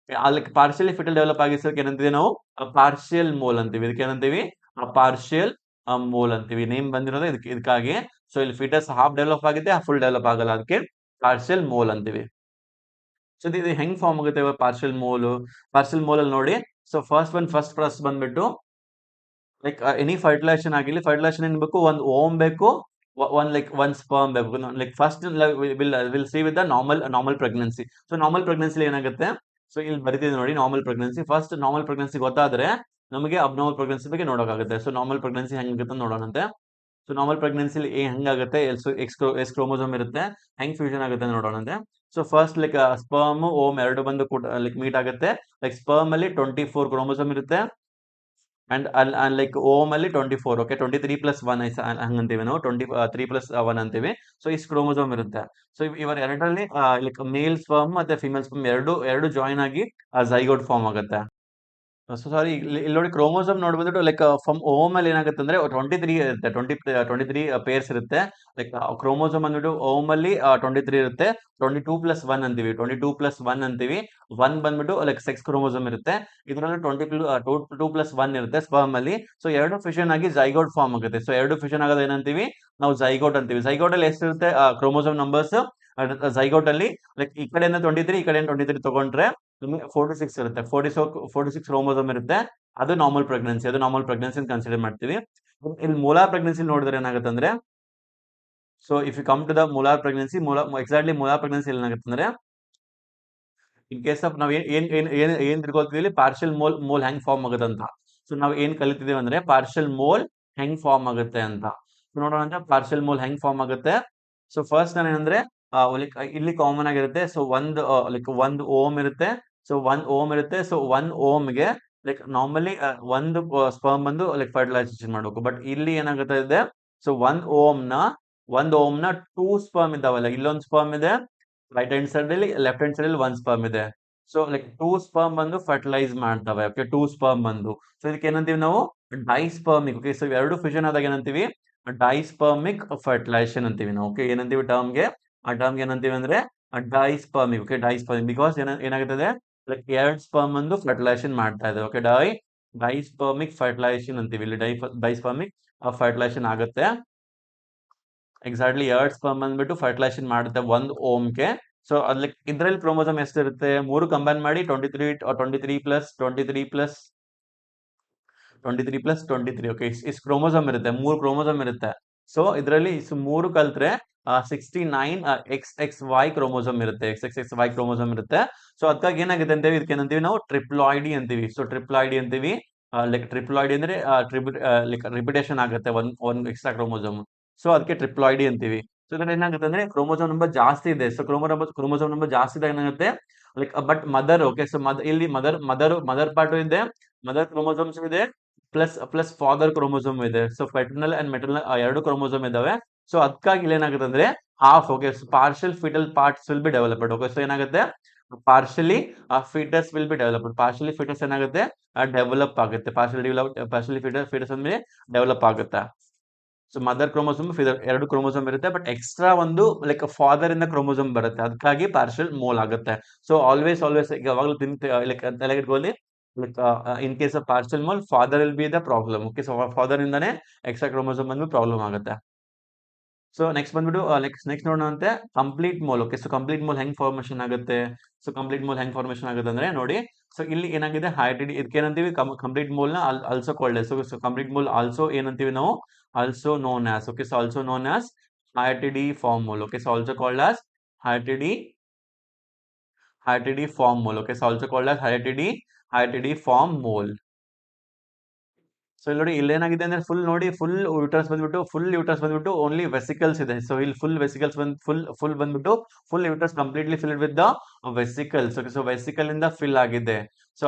ಅಲ್ಲಿ ಪಾರ್ಷಿಯಲಿ ಫಿಟಲ್ ಡೆವಲಪ್ ಆಗಿಸೋಕೆ ಏನಂತೀವಿ ನಾವು ಪಾರ್ಷಿಯಲ್ ಮೋಲ್ ಅಂತೀವಿ. ಇದಕ್ಕೆ ಏನಂತೀವಿ ಪಾರ್ಷಿಯಲ್ ಮೋಲ್ ಅಂತೀವಿ. ನೇಮ್ ಬಂದಿರೋದು ಇದಕ್ಕಾಗಿ. ಸೊ ಇಲ್ಲಿ ಫಿಟಸ್ ಹಾಫ್ ಡೆವಲಪ್ ಆಗಿದೆ, ಫುಲ್ ಡೆವಲಪ್ ಆಗಲ್ಲ, ಅದಕ್ಕೆ ಪಾರ್ಷಿಯಲ್ ಮೋಲ್ ಅಂತೀವಿ. ಸೊ ಇದು ಹೆಂಗ್ ಫಾರ್ಮ್ ಆಗುತ್ತೆ ಪಾರ್ಷಿಯಲ್ ಮೋಲ್. ಪಾರ್ಷಿಯಲ್ ಮೋಲ್ ಅಲ್ಲಿ ನೋಡಿ, ಸೊ ಫಸ್ಟ್ ಬಂದ್ಬಿಟ್ಟು ಲೈಕ್ ಎನಿ ಫರ್ಟಿಲೈಸೇಷನ್ ಆಗಿಲ್ಲ, ಫರ್ಟಿಲೈಸೇಷನ್ ಏನ್ ಬೇಕು, ಒಂದು ಓಮ್ ಬೇಕು, ಒಂದ್ ಸ್ಪರ್ಮ್ ಬೇಕು. Like first will see with the normal pregnancy. So normal pregnancy ಏನಾಗುತ್ತೆ, ಸೊ ಇಲ್ಲಿ ಬರೀತಿದೆ ನೋಡಿ normal pregnancy. First normal pregnancy ಗೊತ್ತಾದ್ರೆ ನಮಗೆ ಅಬ್ನಾರ್ಮಲ್ ಪ್ರೆಗ್ನೆನ್ಸಿ ಬಗ್ಗೆ ನೋಡೋಕ್ಕಾಗುತ್ತೆ. ಸೊ ನಾರ್ಮಲ್ ಪ್ರೆಗ್ನೆನ್ಸಿ ಹೆಂಗಿರುತ್ತೆ ನೋಡೋಣಂತೆ. ಸೊ ನಾರ್ಮಲ್ ಪ್ರೆಗ್ನೆನ್ಸಿಲಿ ಹೆಂಗಾಗುತ್ತೆ, ಎಸ್ ಕ್ರೋಮೋಸೋಮ್ ಇರುತ್ತೆ, ಹೆಂಗ್ ಫ್ಯೂಷನ್ ಆಗುತ್ತೆ ನೋಡೋಣಂತೆ. So first like sperm ovum ಎರಡು ಬಂದು ಲೈಕ್ ಮೀಟ್ ಆಗುತ್ತೆ. ಲೈಕ್ ಸ್ಪರ್ಮ್ ಅಲ್ಲಿ 24 ಕ್ರೋಮೋಸೋಮ್ ಇರುತ್ತೆ, ಅಂಡ್ ಲೈಕ್ ಓಮ್ ಅಲ್ಲಿ 24. ಓಕೆ, 23+1 ಹಂಗಂತೀವಿ ನಾವು, 23+1 ಅಂತೀವಿ. ಸೊ ಇಷ್ಟು ಕ್ರೋಮೋಸೋಮ್ ಇರುತ್ತೆ. ಸೊ ಇವರ ಎರಡರಲ್ಲಿ ಲೈಕ್ ಮೇಲ್ ಸ್ಪರ್ಮ್ ಮತ್ತೆ ಫಿಮೇಲ್ ಸ್ಪರ್ಮ್ ಎರಡು ಜಾಯಿನ್ ಆಗಿ ಝೈಗೋಟ್ ಫಾರ್ಮ್ ಆಗುತ್ತೆ. ಸೊ ಸಾರಿ, ಇಲ್ಲಿ ನೋಡಿ ಕ್ರೋಮೋಸೋಮ್ ನೋಡ್ಬಿಟ್ಟು ಲೈಕ್ ಫ್ರಮ್ ಓಮ್ ಅಲ್ಲಿ ಏನಾಗುತ್ತೆ ಅಂದ್ರೆ 23 ಇರುತ್ತೆ, 23 ಪೇರ್ಸ್ ಇರುತ್ತೆ. ಲೈಕ್ ಕ್ರೋಮೋಸೋಮ್ ಅಂದ್ಬಿಟ್ಟು ಓಮ್ ಅಲ್ಲಿ 23 ಇರುತ್ತೆ. 22+1 ಅಂತೀವಿ, 22+1 ಅಂತೀವಿ. 1 ಬಂದ್ಬಿಟ್ಟು ಲೈಕ್ ಸೆಕ್ಸ್ ಕ್ರೋಮೋಸೋಮ್ ಇರುತ್ತೆ. ಇದರಲ್ಲಿ 2+1 ಇರುತ್ತೆ ಸ್ಪರ್ಮ್ ಅಲ್ಲಿ. ಸೊ ಎರಡು ಫ್ಯೂಷನ್ ಆಗಿ ಝೈಗೋಟ್ ಫಾರ್ಮ್ ಆಗುತ್ತೆ. ಸೊ ಎರಡು ಫ್ಯೂಷನ್ ಆಗೋದು ಏನಂತೀವಿ ನಾವು ಝೈಗೋಟ್ ಅಂತೀವಿ. ಝೈಗೋಟ್ ಅಲ್ಲಿ ಎಷ್ಟಿರುತ್ತೆ ಕ್ರೋಮೋಸೋಮ್ ನಂಬರ್ಸ್ ಝೈಗೋಟ್ ಅಲ್ಲಿ, ಲೈಕ್ ಈ ಕಡೆಯಿಂದ 23, ಈ ಕಡೆ 23 ತಗೊಂಡ್ರೆ ನಿಮಗೆ 46 ಇರುತ್ತೆ. 46 ಕ್ರೋಮೋಸೋಮ್ ಇರುತ್ತೆ. ಅದು ನಾರ್ಮಲ್ ಪ್ರೆಗ್ನೆನ್ಸಿ ಅಂತ ಕನ್ಸಿಡರ್ ಮಾಡ್ತೀವಿ. ಇಲ್ಲಿ ಮೋಲಾರ್ ಪ್ರೆಗ್ನೆನ್ಸಿ ನೋಡಿದ್ರೆ ಏನಾಗುತ್ತೆ ಅಂದ್ರೆ, so if you come to the molar pregnancy, exactly molar pregnancy ಏನಾಗುತ್ತೆ ಅಂದ್ರೆ, ಇನ್ ಕೇಸ್ ಆಫ್ ನಾವ್ ಏನ್ ತಿಳ್ಕೊಳ್ತೀವಿ ಇಲ್ಲಿ, ಪಾರ್ಷಿಯಲ್ ಮೋಲ್ ಹೆಂಗ್ ಫಾರ್ಮ್ ಆಗುತ್ತೆ ಅಂತ. ಸೊ ನಾವ್ ಏನ್ ಕಲಿತಿದೀವಿ ಅಂದ್ರೆ ಪಾರ್ಷಿಯಲ್ ಮೋಲ್ ಹೆಂಗ್ ಫಾರ್ಮ್ ಆಗುತ್ತೆ ಅಂತ. So ನೋಡೋಣ ಅಂತ ಪಾರ್ಷಿಯಲ್ ಮೋಲ್ ಹೆಂಗ್ ಫಾರ್ಮ್ ಆಗುತ್ತೆ. ಸೊ ಫಸ್ಟ್ ನಾನು ಏನಂದ್ರೆ, ಇಲ್ಲಿ ಕಾಮನ್ ಆಗಿರುತ್ತೆ. ಸೊ ಒಂದು ಓಮ್ ಇರುತ್ತೆ. ಸೊ ಒನ್ ಓಮ್ ಗೆ ನಾರ್ಮಲಿ ಒಂದು ಸ್ಪರ್ಮ್ ಬಂದು ಫರ್ಟಿಲೈಸೇಷನ್ ಮಾಡ್ಬೇಕು. ಬಟ್ ಇಲ್ಲಿ ಏನಾಗುತ್ತೆ ಇದೆ, ಸೊ ಒಂದ್ ಓಮ್ ನ 2 ಸ್ಪರ್ಮ್ ಇದಾವಲ್ಲ, ಇಲ್ಲೊಂದು ಸ್ಪರ್ಮ್ ಇದೆ, ರೈಟ್ ಹ್ಯಾಂಡ್ ಸೈಡ್ ಅಲ್ಲಿ, ಲೆಫ್ಟ್ ಹ್ಯಾಂಡ್ ಸೈಡ್ ಅಲ್ಲಿ ಒಂದ್ ಸ್ಪರ್ಮ್ ಇದೆ. ಸೊ 2 ಸ್ಪರ್ಮ್ ಬಂದು ಫರ್ಟಿಲೈಸ್ ಮಾಡ್ತವೆ. ಓಕೆ, 2 ಸ್ಪರ್ಮ್ ಬಂದು, ಸೊ ಇದಕ್ಕೆ ಏನಂತೀವಿ ನಾವು, ಡೈಸ್ಪರ್ಮಿಕ್. ಓಕೆ, ಸೊ ಎರಡು ಫ್ಯೂಷನ್ ಆದಾಗ ಏನಂತೀವಿ, ಡೈಸ್ಪರ್ಮಿಕ್ ಫರ್ಟಿಲೈಸೇಷನ್ ಅಂತೀವಿ ನಾವು. ಓಕೆ, ಏನಂತೀವಿ ಆ ಟರ್ಮ್ಗೆ ಏನಂತೀವಿ ಅಂದ್ರೆ ಡೈಸ್ಪರ್ಮಿಕ್. ಓಕೆ, ಡೈಸ್ಪರ್ಮಿಕ್ ಬಿಕಾಸ್ ಏನಾಗುತ್ತದೆ, ಎರಡ್ ಸ್ಪರ್ಮ್ ಬಂದು ಫರ್ಟಿಲೈಸೇಷನ್ ಮಾಡ್ತಾ ಇದೆ. ಓಕೆ, ಡೈಸ್ಪರ್ಮಿಕ್ ಫರ್ಟಿಲೈಸೇಷನ್ ಅಂತೀವಿ ಇಲ್ಲಿ. ಡೈಸ್ಪರ್ಮಿಕ್ ಫರ್ಟಿಲೈಸೇಷನ್ ಆಗುತ್ತೆ. ಎಕ್ಸಾಕ್ಟ್ಲಿ ಎರಡ್ ಸ್ಪರ್ಮ್ ಬಂದ್ಬಿಟ್ಟು ಫರ್ಟಿಲೈಸೇಷನ್ ಮಾಡುತ್ತೆ ಒಂದ್ ಓಮ್ಗೆ. ಸೊ ಇದ್ರಲ್ಲಿ ಕ್ರೋಮೋಸೋಮ್ ಎಷ್ಟಿರುತ್ತೆ, 3 ಕಂಬೈನ್ ಮಾಡಿ 23 ಓಕೆ, ಇಷ್ಟು ಕ್ರೋಮೋಸೋಮ್ ಇರುತ್ತೆ, 3 ಕ್ರೋಮೋಸೋಮ್ ಇರುತ್ತೆ. ಸೊ ಇದರಲ್ಲಿ 3 ಕಲ್ತ್ರೆ 69 XXY ಕ್ರೋಮೋಸೋಮ್ ಇರುತ್ತೆ. XXY ಕ್ರೋಮೋಸೋಮ್ ಇರುತ್ತೆ. ಸೊ ಅದಕ್ಕಾಗಿ ಏನಾಗುತ್ತೆ ಅಂತೇವಿ, ಇದಕ್ಕೆ ಏನಂತೀವಿ ನಾವು ಟ್ರಿಪ್ಲಾಯ್ಡಿ ಅಂತೀವಿ. ಸೊ ಟ್ರಿಪ್ಲಾಯ್ಡಿ ಅಂತೀವಿ. ಟ್ರಿಪ್ಲಾಯ್ಡಿ ಅಂದ್ರೆ ರಿಪಿಟೇಷನ್ ಆಗುತ್ತೆ ಒಂದ್ ಎಕ್ಸ್ಟ್ರಾ ಕ್ರೋಮೋಸೋಮ್. ಸೊ ಅದಕ್ಕೆ ಟ್ರಿಪ್ಲಾಯ್ಡಿ ಅಂತೀವಿ. ಸೊ ಇದ್ರಲ್ಲಿ ಏನಾಗುತ್ತೆ ಅಂದ್ರೆ ಕ್ರೋಮೋಸೋಮ್ ನಂಬರ್ ಜಾಸ್ತಿ ಇದೆ. ಸೊ ಕ್ರೋಮೋಸೋಮ್ ನಂಬರ್ ಜಾಸ್ತಿ ಇದ್ದಾಗ ಏನಾಗುತ್ತೆ, ಬಟ್ ಮದರ್, ಓಕೆ, ಸೊ ಇಲ್ಲಿ ಮದರ್ ಪಾರ್ಟ್ ಇದೆ, ಮದರ್ ಕ್ರೋಮೋಸೋಮ್ಸ್ ಇದೆ, ಪ್ಲಸ್ ಫಾದರ್ ಕ್ರೋಮೋಸೋಮ್ ಇದೆ. ಸೊ ಫೆಟರ್ನಲ್ ಅಂಡ್ ಮೆಟರ್ನಲ್ ಎರಡು ಕ್ರೋಮೋಸೋಮ್ ಇದಾವೆ. ಸೊ ಅದಕ್ಕಾಗಿ ಇಲ್ಲಿ ಏನಾಗುತ್ತೆ ಅಂದ್ರೆ half, okay, partial foetal parts will be developed. Okay, so ಏನಾಗುತ್ತೆ, partially foetus will be developed. Partially foetus ಏನಾಗುತ್ತೆ, ಡೆವಲಪ್ ಆಗುತ್ತೆ. ಪಾರ್ಷಿಯಲಿ ಫೀಟಸ್ ಅಂದ್ರೆ ಡೆವಲಪ್ ಆಗುತ್ತೆ. ಸೊ ಮದರ್ ಕ್ರೋಮೋಸೋಮ್, ಎರಡು ಕ್ರೋಮೋಸೋಮ್ ಇರುತ್ತೆ, ಬಟ್ ಎಕ್ಸ್ಟ್ರಾ ಒಂದು ಫಾದರ್ ಇಂದ ಕ್ರೋಮೋಸೋಮ್ ಬರುತ್ತೆ. ಅದಕ್ಕಾಗಿ ಪಾರ್ಷಿಯಲ್ ಮೋಲ್ ಆಗುತ್ತೆ. ಸೊ ಆಲ್ವೇಸ್ ಯಾವಾಗಲೂ ತಲೆಗಿಟ್ಕೊಳ್ಳಿ, in case of partial mole, father will be the problem. Okay, so father ಇಂದಾನೆ ಎಕ್ಸ್ಟ್ರಾ ಕ್ರೋಮೋಸೋಮ್ ಬಂದು ಪ್ರಾಬ್ಲಮ್ ಆಗುತ್ತೆ. ಸೊ ನೆಕ್ಸ್ಟ್ ಬಂದ್ಬಿಟ್ಟು ನೆಕ್ಸ್ಟ್ ನೋಡೋಣ ಅಂತೆ complete mole. Okay, so complete mole ಹೆಂಗ್ ಫಾರ್ಮೇಶನ್ ಆಗುತ್ತೆ. ಸೊ ಕಂಪ್ಲೀಟ್ ಮೋಲ್ ಹೆಂಗ್ ಫಾರ್ಮೇಶನ್ ಆಗುತ್ತೆ ಅಂದ್ರೆ ನೋಡಿ, ಸೊ ಇಲ್ಲಿ ಏನಾಗಿದೆ, ಹೈಟಿಡಿ, ಇದಕ್ಕೆ ಏನಂತೀವಿ, ಕಂಪ್ಲೀಟ್ ಮೋಲ್ ನ also called. So complete mole also ಏನಂತೀವಿ ನಾವು, also known as. Okay, so also known as hydatidiform mole. Okay, so also called as hydatidiform mole. Okay, so also called as hydatidiform mole. So ಇಲ್ಲಿ ನೋಡಿ, ಇಲ್ಲಿ ಏನಾಗಿದೆ ಅಂದ್ರೆ full uterus ಬಂದ್ಬಿಟ್ಟು only vesicles ಇದೆ. So ಇಲ್ಲಿ full ಬಂದ್ಬಿಟ್ಟು full uterus completely filled with the vesicles. Okay, so vesicle ಇಂದ ಫಿಲ್ ಆಗಿದೆ. ಸೊ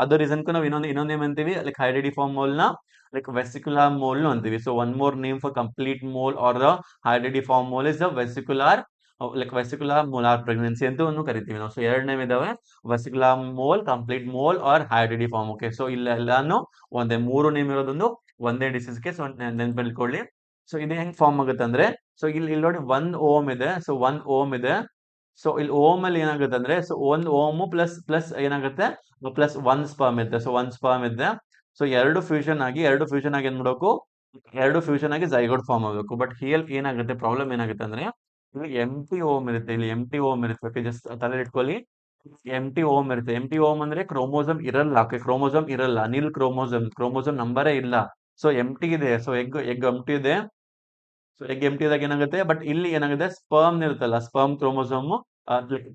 ಅದರ ರೀಸನ್ಗೂ ನಾವು ಇನ್ನೊಂದು ಏನ್ ಅಂತೀವಿ, ಹೈಟಿಡಿ ಫಾರ್ಮ್ ಮೋಲ್ ನ ವೆಸಿಕ್ಯುಲರ್ ಮೋಲ್ ಅಂತೀವಿ. So one more name for complete mole or the hydatidiform mole is the vesicular molar pregnancy ಅಂತ ಒಂದು ಕರಿತೀವಿ ನಾವು. ಸೊ ಎರಡು ನೇಮ್ ಇದಾವೆ, vesicular mole, complete mole or hydatidiform. Okay, so ಇಲ್ಲೆಲ್ಲಾನು ಒಂದೇ, 3 ನೇಮ್ ಇರೋದೊಂದು ಒಂದೇ ಡಿಸೀಸ್ಗೆ. ಸೊ ನೆನ್ಪಿಟ್ಕೊಳ್ಳಿ. ಸೊ ಇದು ಹೆಂಗ್ ಫಾರ್ಮ್ ಆಗುತ್ತೆ ಅಂದ್ರೆ, ಸೊ ಇಲ್ಲಿ ನೋಡಿ ಒಂದ್ ಓಮ್ ಇದೆ. ಸೊ ಒಂದ್ ಓಮ್ ಇದೆ. ಸೊ ಇಲ್ಲಿ ಓಮ್ ಅಲ್ಲಿ ಏನಾಗುತ್ತೆ ಅಂದ್ರೆ, ಸೊ ಒಂದ್ ಓಮ್ ಪ್ಲಸ್ ಏನಾಗುತ್ತೆ, ಪ್ಲಸ್ ಒಂದ್ ಸ್ಪರ್ಮ್ ಇದೆ. ಸೊ ಒಂದ್ ಸ್ಪರ್ಮ್ ಇದೆ. ಸೊ ಎರಡು ಫ್ಯೂಷನ್ ಆಗಿ ಏನ್ ಮಾಡಬೇಕು, ಎರಡು ಫ್ಯೂಷನ್ ಆಗಿ ಝೈಗೋಟ್ ಫಾರ್ಮ್ ಆಗಬೇಕು. ಬಟ್ ಹಿಯರ್ ಏನಾಗುತ್ತೆ, ಪ್ರಾಬ್ಲಮ್ ಏನಾಗುತ್ತೆ ಅಂದ್ರೆ, ಇಲ್ಲಿ ಎಂಟಿ ಓಮ್ ಇರುತ್ತೆ. ಇಲ್ಲಿ ಎಂಟಿ ಓಮ್ ಇರುತ್ತೆ. ಓಕೆ, ಜಸ್ಟ್ ತಲೆ ಇಟ್ಕೊಳ್ಳಿ, ಎಂಟಿ ಓಮ್ ಇರುತ್ತೆ. ಎಂಟಿ ಓಮ್ ಅಂದ್ರೆ ಕ್ರೋಮೋಸೋಮ್ ಇರಲ್ಲ. ಓಕೆ, ಕ್ರೋಮೋಸೋಮ್ ಇರಲ್ಲ, ನಿಲ್ ಕ್ರೋಮೋಸೋಮ್ ನಂಬರೇ ಇಲ್ಲ. ಸೊ ಎಂಟಿ ಇದೆ. ಸೊ ಎಗ್ ಎಂಟಿ ಇದೆ. ಸೊ ಎಗ್ ಎಂಟಿ ಇದಾಗ ಏನಾಗುತ್ತೆ, ಬಟ್ ಇಲ್ಲಿ ಏನಾಗುತ್ತೆ, ಸ್ಪರ್ಮ್ ಇರುತ್ತಲ್ಲ, ಸ್ಪರ್ಮ್ ಕ್ರೋಮೋಸೋಮ್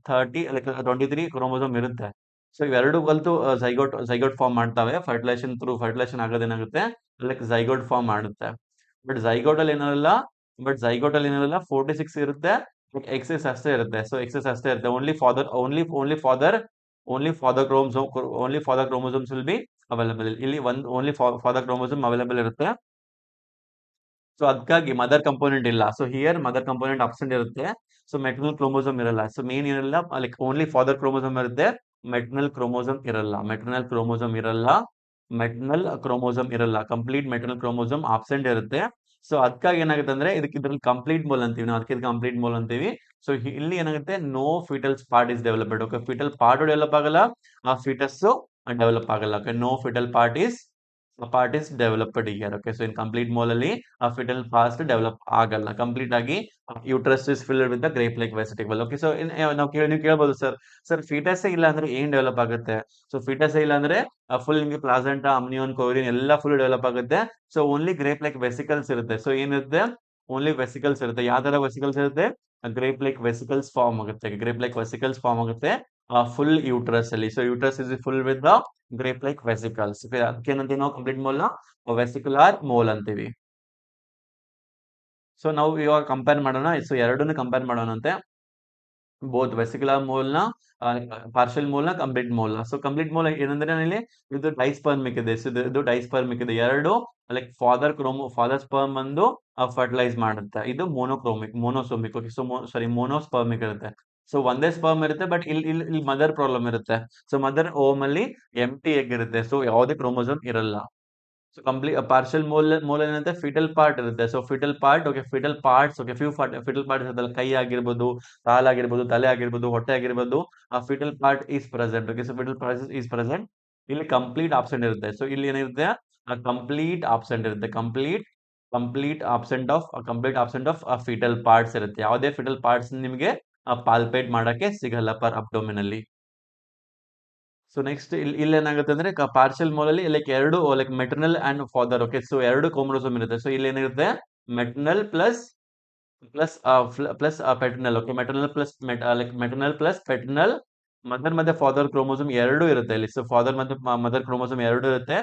23 ಕ್ರೋಮೋಸೋಮ್ ಇರುತ್ತೆ. ಸೊ ಇವೆರಡು ಕಲ್ತು ಝೈಗೋಟ್ ಫಾರ್ಮ್ ಮಾಡ್ತಾವೆ. ಫರ್ಟಿಲೈಸೇಷನ್ ಆಗೋದೇನಾಗುತ್ತೆ, ಝೈಗೋಟ್ ಫಾರ್ಮ್ ಮಾಡುತ್ತೆ. ಬಟ್ ಝೈಗೋಟ್ ಅಲ್ಲಿ ಏನಿರಲ್ಲ 46 ಇರುತ್ತೆ, ಎಕ್ಸೆಸ್ ಅಷ್ಟೇ ಇರುತ್ತೆ. ಸೊ ಎಕ್ಸೆಸ್ ಅಷ್ಟೇ ಇರುತ್ತೆ. Only father chromosomes will be available. ಇಲ್ಲಿ ಓನ್ಲಿ ಫಾದರ್ ಕ್ರೋಮೋಸೋಮ್ ಅವೈಲೇಬಲ್ ಇರುತ್ತೆ. ಸೊ ಅದಕ್ಕಾಗಿ ಮದರ್ ಕಂಪೋನೆಂಟ್ ಇಲ್ಲ. So here mother component absent ಇರುತ್ತೆ. ಸೊ ಮೆಟರ್ನಲ್ ಕ್ರೋಮೋಸೋಮ್ ಇರಲ್ಲ. ಸೊ ಮೇನ್ ಏನಿರಲ್ಲ, ಓನ್ಲಿ ಫಾದರ್ ಕ್ರೋಮೋಸೋಮ್ ಇರುತ್ತೆ, ಮೆಟರ್ನಲ್ ಕ್ರೋಮೋಸೋಮ್ ಇರಲ್ಲ. ಕಂಪ್ಲೀಟ್ ಮೆಟರ್ನಲ್ ಕ್ರೋಮೋಸೋಮ್ ಆಬ್ಸೆಂಟ್ ಇರುತ್ತೆ. ಸೊ ಅದಕ್ಕಾಗಿ ಏನಾಗುತ್ತೆ ಅಂದ್ರೆ, ಇದ್ರಲ್ಲಿ ಕಂಪ್ಲೀಟ್ ಮೋಲ್ ಅಂತೀವಿ ನಾವು. ಅದಕ್ಕೆ ಕಂಪ್ಲೀಟ್ ಮೋಲ್ ಅಂತೀವಿ. ಸೊ ಇಲ್ಲಿ ಏನಾಗುತ್ತೆ, no fetals part is developed. Okay, fetal part develop ಆಗಲ್ಲ, ಆ ಫಿಟಸ್ ಡೆವಲಪ್ ಆಗಲ್ಲ. Okay, no fetal part is part is developed here. Okay, so in complete mole ಅಲ್ಲಿ ಫಿಟಲ್ ಪಾಸ್ಟ್ ಡೆವಲಪ್ ಆಗಲ್ಲ. Complete ಆಗಿ uterus is filled with the grape like vesicle. Okay, so ನೀವು ಕೇಳ್ಬೋದು sir, foetus ಇಲ್ಲ ಅಂದ್ರೆ ಏನ್ develop ಆಗುತ್ತೆ? So foetus ಇಲ್ಲ ಅಂದ್ರೆ ಫುಲ್ ನಿಮ್ಗೆ ಪ್ಲಾಸೆಂಟಾ, ಅಮ್ನಿಯೋನ್, ಕೋರಿನ್ ಎಲ್ಲ ಫುಲ್ ಡೆವಲಪ್ ಆಗುತ್ತೆ. So only grape like vesicles ಇರುತ್ತೆ. ಸೊ ಏನಿರುತ್ತೆ? ಓನ್ಲಿ ವೆಸಿಕಲ್ಸ್ ಇರುತ್ತೆ. ಯಾವ ತರ ವೆಸಿಕಲ್ಸ್ ಇರುತ್ತೆ? ಗ್ರೇಪ್ ಲೈಕ್ ವೆಸಿಕಲ್ಸ್ ಫಾರ್ಮ್ ಆಗುತ್ತೆ. ಗ್ರೇಪ್ ಲೈಕ್ ವೆಸಿಕಲ್ಸ್ ಫಾರ್ಮ್ ಆಗುತ್ತೆ ಫುಲ್ ಯೂಟ್ರಸ್ ಅಲ್ಲಿ. So uterus is full with the grape like vesicles. ಅದಕ್ಕೆ ಏನಂತೀವಿ ನಾವು ಕಂಪ್ಲೀಟ್ ಮೋಲ್ ನ ವೆಸಿಕ್ಯುಲಾರ್ ಮೋಲ್ ಅಂತೀವಿ. ಸೊ ನಾವು ಇವಾಗ ಕಂಪೇರ್ ಮಾಡೋಣ. ಸೊ ಎರಡನ್ನು ಕಂಪೇರ್ ಮಾಡೋಣಂತೆ. ಬೋತ್ ವೆಸಿಕ್ಯುಲರ್ ಮೋಲ್ ನ, ಪಾರ್ಷಿಯಲ್ ಮೋಲ್ ನ, ಕಂಪ್ಲೀಟ್ ಮೋಲ್ ನ. ಸೊ ಕಂಪ್ಲೀಟ್ ಮೋಲ್ ಏನಂದ್ರೆ ಇಲ್ಲಿ ಇದು ಡೈಸ್ಪರ್ಮಿಕ್ ಇದೆ. ಸೊ ಇದು ಡೈಸ್ಪರ್ಮಿಕ್ ಇದೆ. ಎರಡು ಲೈಕ್ ಫಾದರ್ ಸ್ಪರ್ಮ್ ಬಂದು ಫರ್ಟಿಲೈಸ್ ಮಾಡುತ್ತೆ. ಇದು ಮೋನೋಸೋಮಿಕ್. ಓಕೆ, ಸೊ ಮೋನೋಸ್ಪರ್ಮಿಕ್ ಇರುತ್ತೆ. ಸೊ ಒಂದೇ ಸ್ಪರ್ಮ್ ಇರುತ್ತೆ, ಬಟ್ ಇಲ್ಲಿ ಮದರ್ ಪ್ರಾಬ್ಲಮ್ ಇರುತ್ತೆ. ಸೊ ಮದರ್ ಓಮ್ ಅಲ್ಲಿ ಎಂಟಿ ಎಗ್ ಇರುತ್ತೆ. ಸೊ ಯಾವುದೇ ಕ್ರೋಮೋಸೋಮ್ ಇರಲ್ಲ. ಸೊ ಕಂಪ್ಲೀಟ್ ಪಾರ್ಷಿಯಲ್ ಮೋಲ್ ಏನಂತೆ ಫಿಟಲ್ ಪಾರ್ಟ್ ಇರುತ್ತೆ. So foetal part, okay, fetal parts, okay, fetal parts ಇರುತ್ತಲ್ಲ, ಕೈ ಆಗಿರ್ಬೋದು, ಕಾಲಾಗಿರ್ಬೋದು, ತಲೆ ಆಗಿರ್ಬೋದು, ಹೊಟ್ಟೆ ಆಗಿರ್ಬೋದು, ಆ foetal part is present. Okay, so foetal part is present. ಇಲ್ಲಿ ಕಂಪ್ಲೀಟ್ ಆಬ್ಸೆಂಟ್ ಇರುತ್ತೆ. ಸೊ ಇಲ್ಲಿ ಏನಿರುತ್ತೆ? ಕಂಪ್ಲೀಟ್ ಆಬ್ಸೆಂಟ್ ಇರುತ್ತೆ. Complete absent of foetal parts ಇರುತ್ತೆ. ಯಾವುದೇ ಫಿಟಲ್ ಪಾರ್ಟ್ಸ್ ನಿಮಗೆ ಪಾಲ್ಪೇಟ್ ಮಾಡಕ್ಕೆ ಸಿಗಲ್ಲ ಪರ್ ಅಬ್ಡೋಮಿನ್ ಅಲ್ಲಿ. ಸೊ ನೆಕ್ಸ್ಟ್ ಇಲ್ಲಿ ಏನಾಗುತ್ತೆ ಅಂದ್ರೆ ಪಾರ್ಷಿಯಲ್ ಮೋಲ್ ಅಲ್ಲಿ ಲೈಕ್ ಎರಡು like maternal and father. Okay, so ಎರಡು ಕ್ರೋಮೋಸೋಮ್ ಇರುತ್ತೆ. ಸೊ ಇಲ್ಲಿ ಏನಿರುತ್ತೆ? Maternal plus plus plus paternal. Okay, maternal plus paternal. Mother ಮತ್ತೆ ಫಾದರ್ ಕ್ರೋಮೋಸೋಮ್ ಎರಡು ಇರುತ್ತೆ ಇಲ್ಲಿ. ಸೊ ಫಾದರ್ ಮತ್ತೆ ಮದರ್ ಕ್ರೋಮೋಸೋಮ್ ಎರಡು ಇರುತ್ತೆ.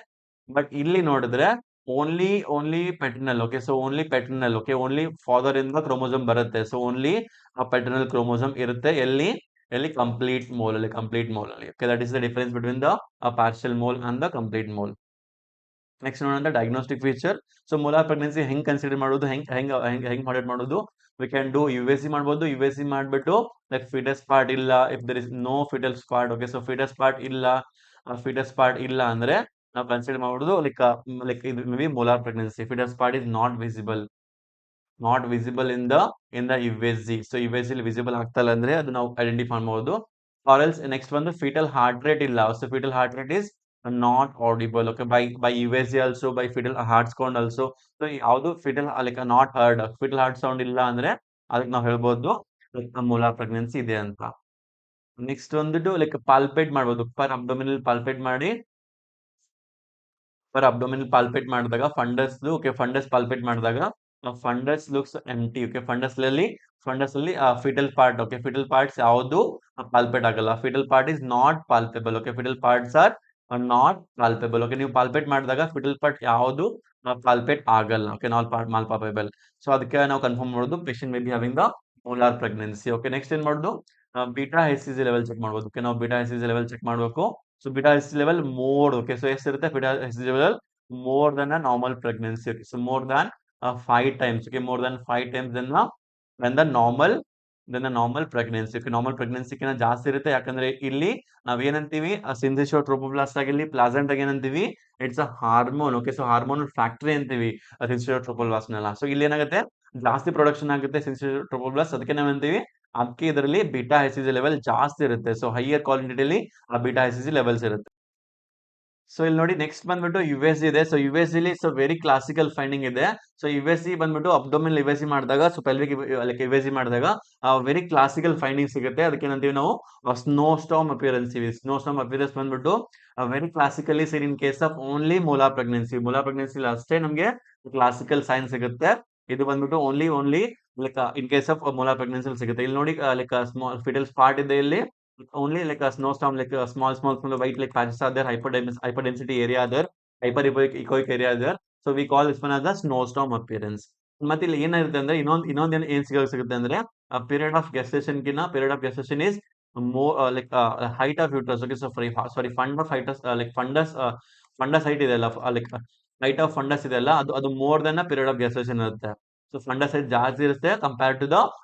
ಬಟ್ ಇಲ್ಲಿ ನೋಡಿದ್ರೆ only paternal. Okay, so only paternal. Okay, only father ಇಂದ ಕ್ರೋಮೋಸೋಮ್ ಬರುತ್ತೆ. ಸೊ ಓನ್ಲಿ ಪೆಟರ್ನಲ್ ಕ್ರೋಮೋಸೋಮ್ ಇರುತ್ತೆ. ಎಲ್ಲಿ ಕಂಪ್ಲೀಟ್ ಮೋಲ್ ಅಲ್ಲಿ. Okay, that is the difference between the partial mole and the complete mole. Next ನೋಡೋಣ diagnostic feature. So molar pregnancy ಹೆಂಗ್ consider ಮಾಡೋದು, ಹೆಂಗ್ monitor ಮಾಡೋದು? ವಿ ಕ್ಯಾನ್ ಡೂ USC ಮಾಡ್ಬೋದು. USC ಮಾಡ್ಬಿಟ್ಟು ಲೈಕ್ ಫಿಟಸ್ ಪಾರ್ಟ್ ಇಲ್ಲ, if there is no fetus part. Okay, so fetus part ಇಲ್ಲ ಅಂದ್ರೆ ನಾವು ಕನ್ಸಿಡರ್ ಮಾಡ್ಬೋದು ಲೈಕ್ ಇದು may be molar pregnancy. Fetus part is not visible in the USG. So USG visible ಆಗ್ತಲ್ಲ ಅಂದ್ರೆ ಅದು ನಾವು ಐಡೆಂಟಿಫೈ ಮಾಡಬಹುದು. ಆರ್ಎಲ್ಸ್ ನೆಕ್ಸ್ಟ್ ಬಂದು ಫೀಟಲ್ ಹಾರ್ಟ್ ರೇಟ್ ಇಲ್ಲ. So fetal heart rate is not audible. Okay, by USG also, by fetal heart sound also. So ಯಾವುದು fetal like not heard, fetal heart sound ಇಲ್ಲ ಅಂದ್ರೆ ಅದಕ್ಕೆ ನಾವು ಹೇಳ್ಬೋದು ಲೈಕ್ ಮೋಲಾರ್ ಪ್ರೆಗ್ನೆನ್ಸಿ ಇದೆ ಅಂತ. ನೆಕ್ಸ್ಟ್ ಬಂದ್ಬಿಟ್ಟು ಲೈಕ್ ಪಾಲ್ಪೇಟ್ ಮಾಡ್ಬೋದು. ಪರ್ ಅಬ್ಡೋಮಿನಲ್ ಪಾಲ್ಪೇಟ್ ಮಾಡಿದಾಗ ಫಂಡಸ್ ಪಾಲ್ಪೇಟ್ ಮಾಡಿದಾಗ fundus looks empty. Okay, fundus ಅಲ್ಲಿ fetal part, okay, fetal parts ಯಾವುದು ಪಾಲ್ಪೇಟ್ ಆಗಲ್ಲ. Fetal part is not palpable. Okay, fetal parts are not palpable. Okay, ನೀವು ಪಾಲ್ಪೇಟ್ ಮಾಡಿದಾಗ ಫಿಟಲ್ ಪಾರ್ಟ್ ಯಾವುದು palpate ಆಗಲ್ಲ. Okay, not ಪಾಲ್ಪೇಬಲ್. So ಅದಕ್ಕೆ ನಾವು ಕನ್ಫರ್ಮ್ ಮಾಡೋದು patient may be having the molar pregnancy. Okay, next ಏನ್ ಮಾಡೋದು? ಬೀಟಾ HCG ಲೆವೆಲ್ ಚೆಕ್ ಮಾಡ್ಬೋದು. ಓಕೆ, ನಾವು ಬೀಟಾ HCG ಲೆವೆಲ್ ಚೆಕ್ ಮಾಡಬೇಕು. So beta HCG level more. Okay, so ಎಷ್ಟಿರುತ್ತೆ beta HCG level? More than a normal pregnancy. So more than 5 times. Okay, more than 5 times than the normal pregnancy. Okay, normal ಪ್ರೆಗ್ನೆನ್ಸಿಗಿಂತ ಜಾಸ್ತಿ ಇರುತ್ತೆ. ಯಾಕಂದ್ರೆ ಇಲ್ಲಿ ನಾವೇನಂತೀವಿ, synthesis trophoblast ಆಗಿ, ಇಲ್ಲಿ ಪ್ಲಾಸೆಂಟ್ ಆಗಿ ಏನಂತೀವಿ? It's a hormone. Okay, so hormone factory ಅಂತೀವಿ ಸಿಂಥೆಸಿಸ್ ಟ್ರೋಫೋಬ್ಲಾಸ್ಟ್ ನೆಲ್ಲ. ಸೊ ಇಲ್ಲಿ ಏನಾಗುತ್ತೆ? ಜಾಸ್ತಿ ಪ್ರೊಡಕ್ಷನ್ ಆಗುತ್ತೆ ಸಿಂಥೆಸಿಸ್ ಟ್ರೋಫೋಬ್ಲಾಸ್ಟ್. ಅದಕ್ಕೆ ನಾವೇಂತೀವಿ? ಅದಕ್ಕೆ ಇದರಲ್ಲಿ ಬೀಟಾ HCG ಲೆವೆಲ್ ಜಾಸ್ತಿ ಇರುತ್ತೆ. ಸೊ ಹೈಯರ್ ಕ್ವಾಲಿಟಿಯಲ್ಲಿ ಆ ಬೀಟಾ HCG ಲೆವೆಲ್ಸ್ ಇರುತ್ತೆ. ಸೊ ಇಲ್ಲಿ ನೋಡಿ ನೆಕ್ಸ್ಟ್ ಬಂದ್ಬಿಟ್ಟು USG ಇದೆ. So USG very classical finding ಇದೆ. ಸೊ USG ಬಂದ್ಬಿಟ್ಟು ಅಬ್ಡೋಮಿನಲ್ USG ಮಾಡಿದಾಗ, ಸೊ ಪೆಲ್ವಿಕ್ ಲೈಕ್ USG ಮಾಡಿದಾಗ ವೆರಿ ಕ್ಲಾಸಿಕಲ್ ಫೈಂಡಿಂಗ್ ಸಿಗುತ್ತೆ. ಅದಕ್ಕೆ ಏನಂತೀವಿ ನಾವು? ಸ್ನೋಸ್ಟಾರ್ಮ್ ಅಪಿಯರೆನ್ಸ್. ಸ್ನೋಸ್ಟಾರ್ಮ್ ಅಪಿಯರೆನ್ಸ್ ಬಂದ್ಬಿಟ್ಟು very classically seen in case of only molar pregnancy ಅಷ್ಟೇ ನಮಗೆ ಕ್ಲಾಸಿಕಲ್ ಸೈನ್ ಸಿಗುತ್ತೆ. ಇದು ಬಂದ್ಬಿಟ್ಟು only like in case of molar pregnancy ಸಿಗುತ್ತೆ. ಇಲ್ಲಿ ನೋಡಿ ಲೈಕ್ ಸ್ಮಾಲ್ ಫಿಟಲ್ ಪಾರ್ಟ್ ಇದೆ. ಇಲ್ಲಿ only like a snowstorm, like a small white like patches are there, hyperdensity area are there, hyperechoic area are there. So we call this one as the snowstorm appearance. ಮತ್ತೆ ಇಲ್ಲಿ ಏನಿರುತ್ತೆ ಅಂದ್ರೆ ಇನ್ನೊಂದು ಏನ್ ಸಿಗುತ್ತೆ ಅಂದ್ರೆ period of gestation is more like height of uterus. Okay, so sorry fundus height ಇದೆ ಅಲ್ಲ, ಲೈಕ್ ಹೈಟ್ ಆಫ್ ಫಂಡಸ್ ಇದೆ ಅಲ್ಲ, ಅದು more than period of gestation ಇರುತ್ತೆ. ಸೊ ಫಂಡಸ್ ಸೈಜ್ ಜಾಸ್ತಿ ಇರುತ್ತೆ compare to the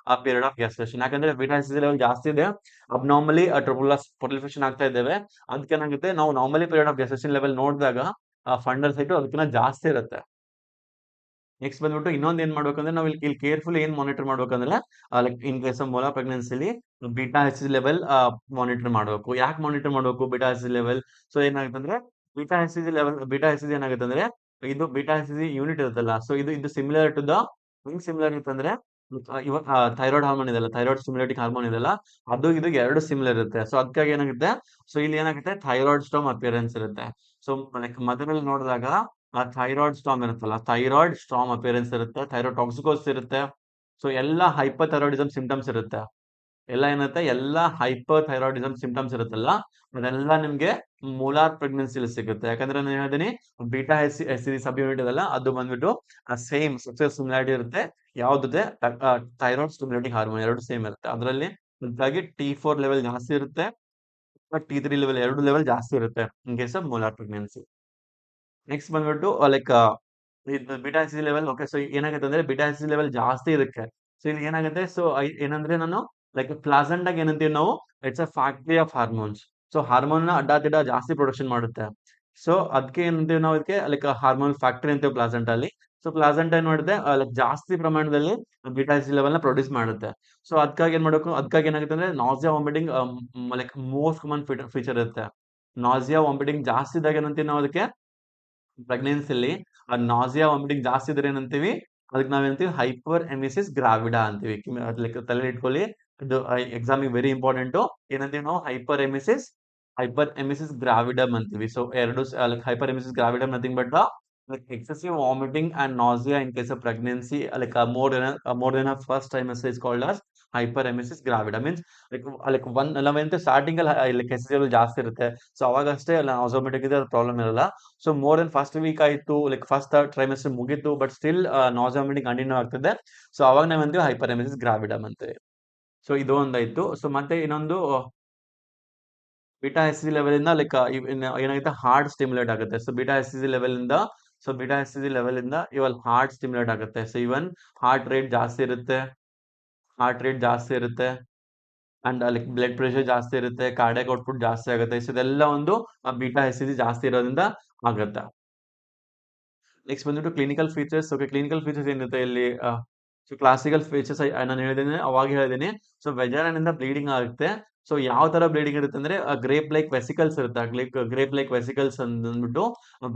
period of gestation. ಯಾಕಂದ್ರೆ beta HCG level ಜಾಸ್ತಿ ಇದೆ, ಅಬ್ನಾರ್ಮಲಿ ಪ್ರೊಲಿಫರೇಷನ್ ಆಗ್ತಾ ಇದ್ದೇವೆ. ಅದಕ್ಕೆ ಏನಾಗುತ್ತೆ, ನಾವು normally period of gestation level ನೋಡಿದಾಗ ಫಂಡಲ್ ಸೈಟ್ ಅದಕ್ಕಿಂತ ಜಾಸ್ತಿ ಇರುತ್ತೆ. ನೆಕ್ಸ್ಟ್ ಬಂದ್ಬಿಟ್ಟು ಇನ್ನೊಂದು ಏನ್ ಮಾಡ್ಬೇಕಂದ್ರೆ ನಾವು ಇಲ್ಲಿ ಕೇರ್ಫುಲ್ ಏನ್ ಮಾನಿಟರ್ ಮಾಡ್ಬೇಕಂದ್ರೆ like in case of molar ಪ್ರೆಗ್ನೆನ್ಸಿಲಿ ಬೀಟಾ HCG ಲೆವೆಲ್ ಮಾನಿಟರ್ ಮಾಡಬೇಕು. ಯಾಕೆ ಮಾನಿಟರ್ ಮಾಡಬೇಕು ಬೀಟಾ HCG ಲೆವೆಲ್? ಸೊ ಏನಾಗುತ್ತೆ ಅಂದ್ರೆ beta S C level beta S C ಏನಾಗುತ್ತೆ ಅಂದ್ರೆ ಇದು ಬೀಟಾ ಎಸ್ ಸಿ ಯೂನಿಟ್ ಇರುತ್ತಲ್ಲ, ಸೊ ಇದು ಸಿಮಿಲರ್ ಟು ದ ಹೆಂಗ್ ಸಿಮಿಲರ್ ಇತ್ತಂದ್ರೆ ಇವಾಗ ಥೈರಾಯ್ಡ್ ಹಾರ್ಮೋನ್ ಇದೆಲ್ಲ, ಥೈರಾಯ್ಡ್ ಸ್ಟಿಮ್ಯುಲೇಟಿಂಗ್ ಹಾರ್ಮೋನ್ ಇದೆಲ್ಲ, ಅದು ಇದು ಎರಡು ಸಿಮಿಲರ್ ಇರುತ್ತೆ. ಸೊ ಅದಕ್ಕಾಗಿ ಏನಾಗುತ್ತೆ, ಸೊ ಇಲ್ಲಿ ಏನಾಗುತ್ತೆ ಥೈರಾಯ್ಡ್ ಸ್ಟಾಮ್ ಅಪಿಯರೆನ್ಸ್ ಇರುತ್ತೆ. ಸೊ ಲೈಕ್ ಮೊದಲಲ್ಲಿ ನೋಡಿದಾಗ ಆ ಥೈರಾಯ್ಡ್ ಸ್ಟಾಮ್ ಇರುತ್ತಲ್ಲ, ಥೈರಾಯ್ಡ್ ಸ್ಟಾಮ್ ಅಪಿಯರೆನ್ಸ್ ಇರುತ್ತೆ, ಥೈರಾಯ್ಡ್ ಟಾಕ್ಸಿಕೋಸ್ ಇರುತ್ತೆ. ಸೊ ಎಲ್ಲ ಹೈಪರ್ ಥೈರಾಯ್ಡಿಸಮ್ ಸಿಂಪ್ಟಮ್ಸ್ ಇರುತ್ತೆ. ಎಲ್ಲ ಏನತ್ತೆ, ಎಲ್ಲ ಹೈಪರ್ ಥೈರಾಯ್ಡಿಸಮ್ ಸಿಂಪ್ಟಮ್ಸ್ ಇರುತ್ತಲ್ಲ, ಅದೆಲ್ಲ ನಿಮ್ಗೆ ಮೋಲಾರ್ ಪ್ರೆಗ್ನೆನ್ಸಿಲಿ ಸಿಗುತ್ತೆ. ಯಾಕಂದ್ರೆ ನಾನು ಹೇಳಿದೀನಿ ಬೀಟಾ ಎಸ್ ಸಿ ಸಬ್ ಯೂನಿಟ್ ಇದೆಲ್ಲ, ಅದು ಬಂದ್ಬಿಟ್ಟು ಸೇಮ್ ಸಕ್ಸಸ್ ಸಿಮಿಲಾರಿಟಿ ಇರುತ್ತೆ. ಯಾವ್ದಿದೆ, ಥೈರಾಯ್ಡ್ ಸ್ಟಿಮ್ಯುಲೇಟಿಂಗ್ ಹಾರ್ಮೋನ್ ಎರಡು ಸೇಮ್ ಇರುತ್ತೆ. ಅದರಲ್ಲಿ ಮುಖ್ಯವಾಗಿ T4 ಲೆವೆಲ್ ಜಾಸ್ತಿ ಇರುತ್ತೆ, T3 ಲೆವೆಲ್, ಎರಡು ಲೆವೆಲ್ ಜಾಸ್ತಿ ಇರುತ್ತೆ ಇನ್ case of molar pregnancy. Next ಬಂದ್ಬಿಟ್ಟು ಲೈಕ್ ಇದು beta C level. Okay, so ಏನಾಗುತ್ತೆ ಅಂದ್ರೆ ಬೀಟಾ ಸಿ ಲೆವೆಲ್ ಜಾಸ್ತಿ ಇರುತ್ತೆ. ಸೊ ಇಲ್ಲಿ ಏನಾಗುತ್ತೆ, ಸೊ ಏನಂದ್ರೆ ನಾನು ಲೈಕ್ ಪ್ಲಾಸೆಂಟ್ ಆಗಿ ಏನಂತೀವಿ ನಾವು, it's a factory of hormones. So hormone ನ ಅಡ್ಡಾದಿಡ್ಡ ಜಾಸ್ತಿ ಪ್ರೊಡಕ್ಷನ್ ಮಾಡುತ್ತೆ. ಸೊ ಅದಕ್ಕೆ ಏನಂತೀವಿ ನಾವು, ಇದಕ್ಕೆ ಲೈಕ್ ಹಾರ್ಮೋನ್ ಫ್ಯಾಕ್ಟರಿ ಅಂತೀವಿ ಪ್ಲಾಸೆಂಟ್ ಅಲ್ಲಿ. ಸೊ ಪ್ಲಾಸೆಂಟ್ ಏನ್ ಮಾಡುತ್ತೆ, ಲೈಕ್ ಜಾಸ್ತಿ ಪ್ರಮಾಣದಲ್ಲಿ ಬೀಟಾ ಸಿ ಲೆವೆಲ್ ನ ಪ್ರೊಡ್ಯೂಸ್ ಮಾಡುತ್ತೆ. ಸೊ ಅದಕ್ಕಾಗಿ ಏನ್ ಮಾಡಬೇಕು, ಅದಕ್ಕಾಗಿ ಏನಾಗುತ್ತೆ ಅಂದ್ರೆ nausea vomiting like most common feature ಇರುತ್ತೆ. ನಾಸಿಯಾ ವಾಮಿಟಿಂಗ್ ಜಾಸ್ತಿ ಇದ್ದಾಗ ಏನಂತೀವಿ ನಾವು ಅದಕ್ಕೆ, ಪ್ರೆಗ್ನೆನ್ಸಿಲಿ ಆ ನಾಸಿಯಾ ವಾಮಿಟಿಂಗ್ ಜಾಸ್ತಿ ಇದ್ರೆ ಏನಂತೀವಿ, ಅದಕ್ಕೆ ನಾವೇನಂತೀವಿ ಹೈಪರ್ ಎಮಿಸಿಸ್ ಗ್ರಾವಿಡಾ ಅಂತೀವಿ. ಲೈಕ್ ತಲೆ ಇಟ್ಕೊಳ್ಳಿ, ಇದು ಎಕ್ಸಾಮಿಗೆ ವೆರಿ ಇಂಪಾರ್ಟೆಂಟ್. ಏನಂತೀವಿ ನಾವು, ಹೈಪರ್ ಎಮಿಸಿಸ್ ಗ್ರಾವಿಡಮ್ ಅಂತೀವಿ. ಸೊ ಎರಡು like hyperemesis gravidarum nothing but like excessive vomiting and nausea in case of pregnancy, like more than a first trimester is called as hyperemesis gravida. Means like one ನಾವಂತ starting ಅಲ್ಲಿ like excessive ಜಾಸ್ತಿ ಇರುತ್ತೆ. So ಅವಾಗಷ್ಟೇ ನಾಸೋಮೆಟಿಕ್ ಇದೆ, problem ಇರಲ್ಲ. So more Dhan first week ಆಯ್ತು, like first trimester ಮುಗೀತು, but still ನಾಸೋಮೆಟಿಕ್ continue ಆಗ್ತದೆ. So ಅವಾಗ ನಾವಂತೀವಿ ಹೈಪರೆಮೆಸಿಸ್ ಗ್ರಾವಿಡಮ್ ಅಂತೀವಿ. ಸೊ ಇದು ಒಂದಾಯ್ತು. ಸೊ ಮತ್ತೆ ಇನ್ನೊಂದು ಬೀಟಾ ಎಸ್ ಸಿ ಲೆವೆಲ್ ಇಂದ ಲೈಕ್ ಏನಾಗುತ್ತೆ, ಹಾರ್ಟ್ ಸ್ಟಿಮ್ಯುಲೇಟ್ ಆಗುತ್ತೆ. So beta S C level ಇಂದ, so beta S C level ಇಂದ ಇವಾಗ ಹಾರ್ಟ್ ಸ್ಟಿಮ್ಯುಲೇಟ್ ಆಗುತ್ತೆ. ಸೊ ಇವನ್ ಹಾರ್ಟ್ ರೇಟ್ ಜಾಸ್ತಿ ಇರುತ್ತೆ, ಹಾರ್ಟ್ ರೇಟ್ ಜಾಸ್ತಿ ಇರುತ್ತೆ, ಅಂಡ್ ಲೈಕ್ ಬ್ಲಡ್ ಪ್ರೆಷರ್ ಜಾಸ್ತಿ ಇರುತ್ತೆ, ಕಾರ್ಡಿಯಾಕ್ ಔಟ್ಪುಟ್ ಜಾಸ್ತಿ ಆಗುತ್ತೆ. ಸೊ ಇದೆಲ್ಲ ಒಂದು ಬೀಟಾ ಎಸ್ ಸಿ ಜಾಸ್ತಿ ಇರೋದ್ರಿಂದ ಆಗುತ್ತೆ. ನೆಕ್ಸ್ಟ್ ಬಂದ್ಬಿಟ್ಟು clinical features. Okay, clinical features ಏನಿರುತ್ತೆ ಇಲ್ಲಿ, ಸೊ ಕ್ಲಾಸಿಕಲ್ ಫೀಚರ್ಸ್ ನಾನು ಹೇಳಿದ್ದೀನಿ, ಅವಾಗ ಹೇಳಿದ್ದೀನಿ. ಸೊ ವೆಜೈನಿಂದ ಬ್ಲೀಡಿಂಗ್ ಆಗುತ್ತೆ. ಸೊ ಯಾವ ತರ ಬ್ಲೀಡಿಂಗ್ ಇರುತ್ತೆ ಅಂದ್ರೆ ಗ್ರೇಪ್ ಲೈಕ್ ವೆಸಿಕಲ್ಸ್ ಇರುತ್ತೆ. ಗ್ರೇಪ್ ಲೈಕ್ ವೆಸಿಕಲ್ಸ್ ಅಂದ್ಬಿಟ್ಟು